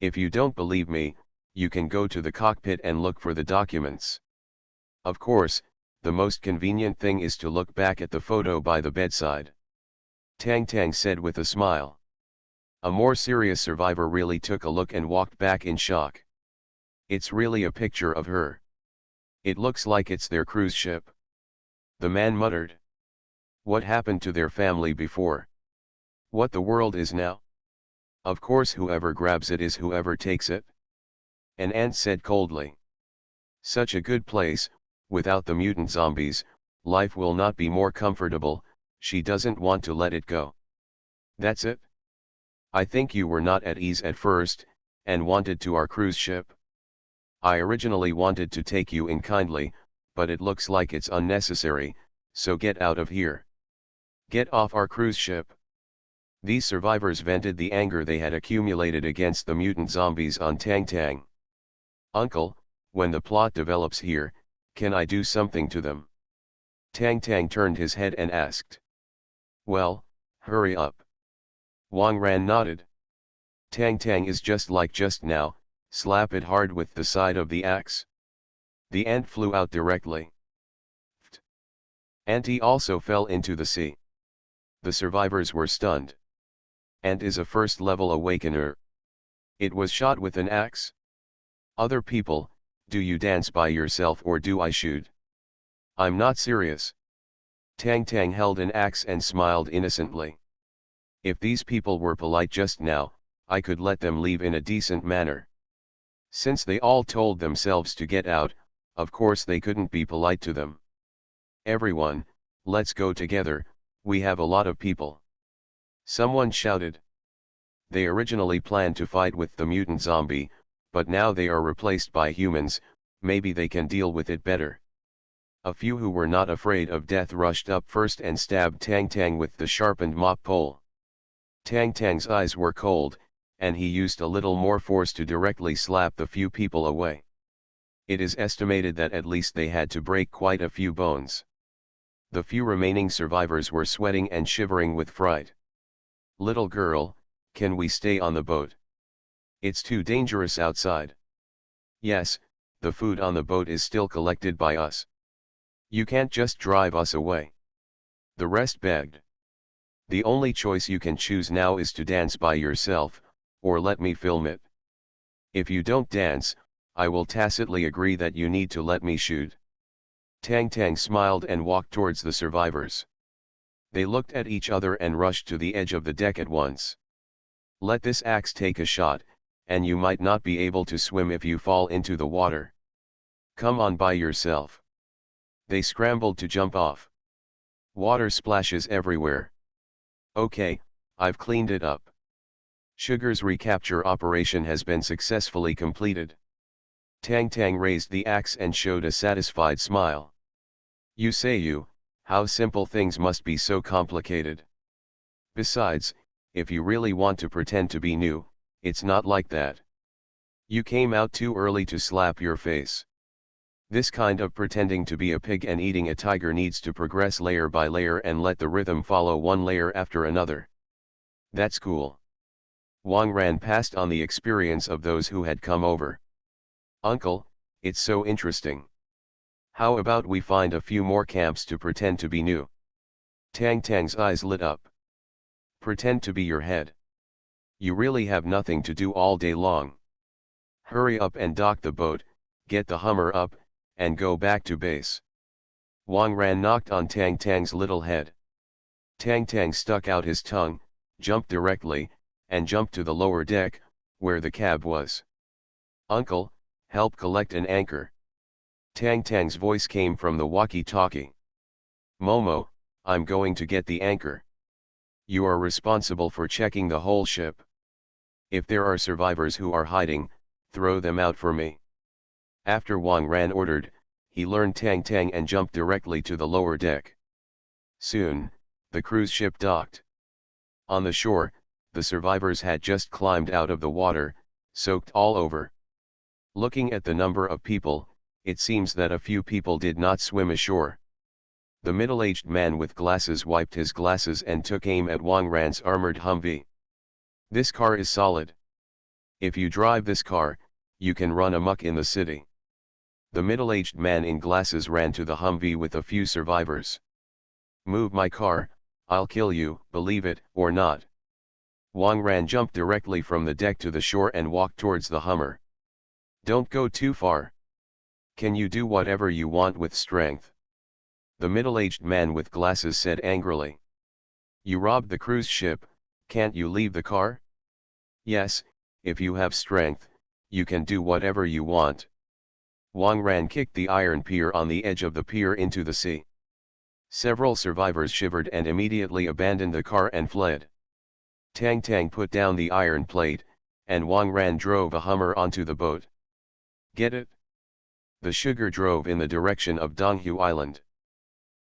If you don't believe me, you can go to the cockpit and look for the documents. Of course, the most convenient thing is to look back at the photo by the bedside. Tang Tang said with a smile. A more serious survivor really took a look and walked back in shock. It's really a picture of her. It looks like it's their cruise ship. The man muttered. What happened to their family before? What the world is now? Of course whoever grabs it is whoever takes it. An ant said coldly. Such a good place, without the mutant zombies, life will not be more comfortable, she doesn't want to let it go. That's it? I think you were not at ease at first, and wanted to our cruise ship. I originally wanted to take you in kindly, but it looks like it's unnecessary, so get out of here. Get off our cruise ship. These survivors vented the anger they had accumulated against the mutant zombies on Tang Tang. Uncle, when the plot develops here, can I do something to them? Tang Tang turned his head and asked. Well, hurry up. Wang Ran nodded. Tang Tang is just like just now, slap it hard with the side of the axe. The ant flew out directly. Auntie also fell into the sea. The survivors were stunned. Ant is a first-level awakener. It was shot with an axe. Other people, do you dance by yourself or do I shoot? I'm not serious. Tang Tang held an axe and smiled innocently. If these people were polite just now, I could let them leave in a decent manner. Since they all told themselves to get out, of course they couldn't be polite to them. Everyone, let's go together, we have a lot of people. Someone shouted. They originally planned to fight with the mutant zombie, but now they are replaced by humans, maybe they can deal with it better. A few who were not afraid of death rushed up first and stabbed Tang Tang with the sharpened mop pole. Tang Tang's eyes were cold, and he used a little more force to directly slap the few people away. It is estimated that at least they had to break quite a few bones. The few remaining survivors were sweating and shivering with fright. Little girl, can we stay on the boat? It's too dangerous outside. Yes, the food on the boat is still collected by us. You can't just drive us away. The rest begged. The only choice you can choose now is to dance by yourself, or let me film it. If you don't dance, I will tacitly agree that you need to let me shoot. Tang Tang smiled and walked towards the survivors. They looked at each other and rushed to the edge of the deck at once. Let this axe take a shot, and you might not be able to swim if you fall into the water. Come on by yourself. They scrambled to jump off. Water splashes everywhere. Okay, I've cleaned it up. Sugar's recapture operation has been successfully completed. Tang Tang raised the axe and showed a satisfied smile. How simple things must be so complicated. Besides, if you really want to pretend to be new, it's not like that. You came out too early to slap your face. This kind of pretending to be a pig and eating a tiger needs to progress layer by layer and let the rhythm follow one layer after another. That's cool. Wang Ran passed on the experience of those who had come over. Uncle, it's so interesting. How about we find a few more camps to pretend to be new? Tang Tang's eyes lit up. Pretend to be your head. You really have nothing to do all day long. Hurry up and dock the boat, get the Hummer up, and go back to base. Wang Ran knocked on Tang Tang's little head. Tang Tang stuck out his tongue, jumped directly, and jumped to the lower deck, where the cab was. Uncle, help collect an anchor. Tang Tang's voice came from the walkie-talkie. Momo, I'm going to get the anchor. You are responsible for checking the whole ship. If there are survivors who are hiding, throw them out for me. After Wang Ran ordered, he learned Tang Tang and jumped directly to the lower deck. Soon, the cruise ship docked. On the shore, the survivors had just climbed out of the water, soaked all over. Looking at the number of people, it seems that a few people did not swim ashore. The middle-aged man with glasses wiped his glasses and took aim at Wang Ran's armored Humvee. This car is solid. If you drive this car, you can run amok in the city. The middle-aged man in glasses ran to the Humvee with a few survivors. Move my car, I'll kill you, believe it or not. Wang Ran jumped directly from the deck to the shore and walked towards the Hummer. Don't go too far. Can you do whatever you want with strength? The middle-aged man with glasses said angrily. You robbed the cruise ship, can't you leave the car? Yes, if you have strength, you can do whatever you want. Wang Ran kicked the iron pier on the edge of the pier into the sea. Several survivors shivered and immediately abandoned the car and fled. Tang Tang put down the iron plate, and Wang Ran drove a Hummer onto the boat. Get it? The sugar drove in the direction of Donghu Island.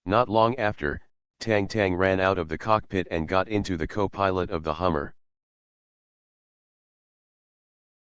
Not long after, Tang Tang ran out of the cockpit and got into the co-pilot of the Hummer.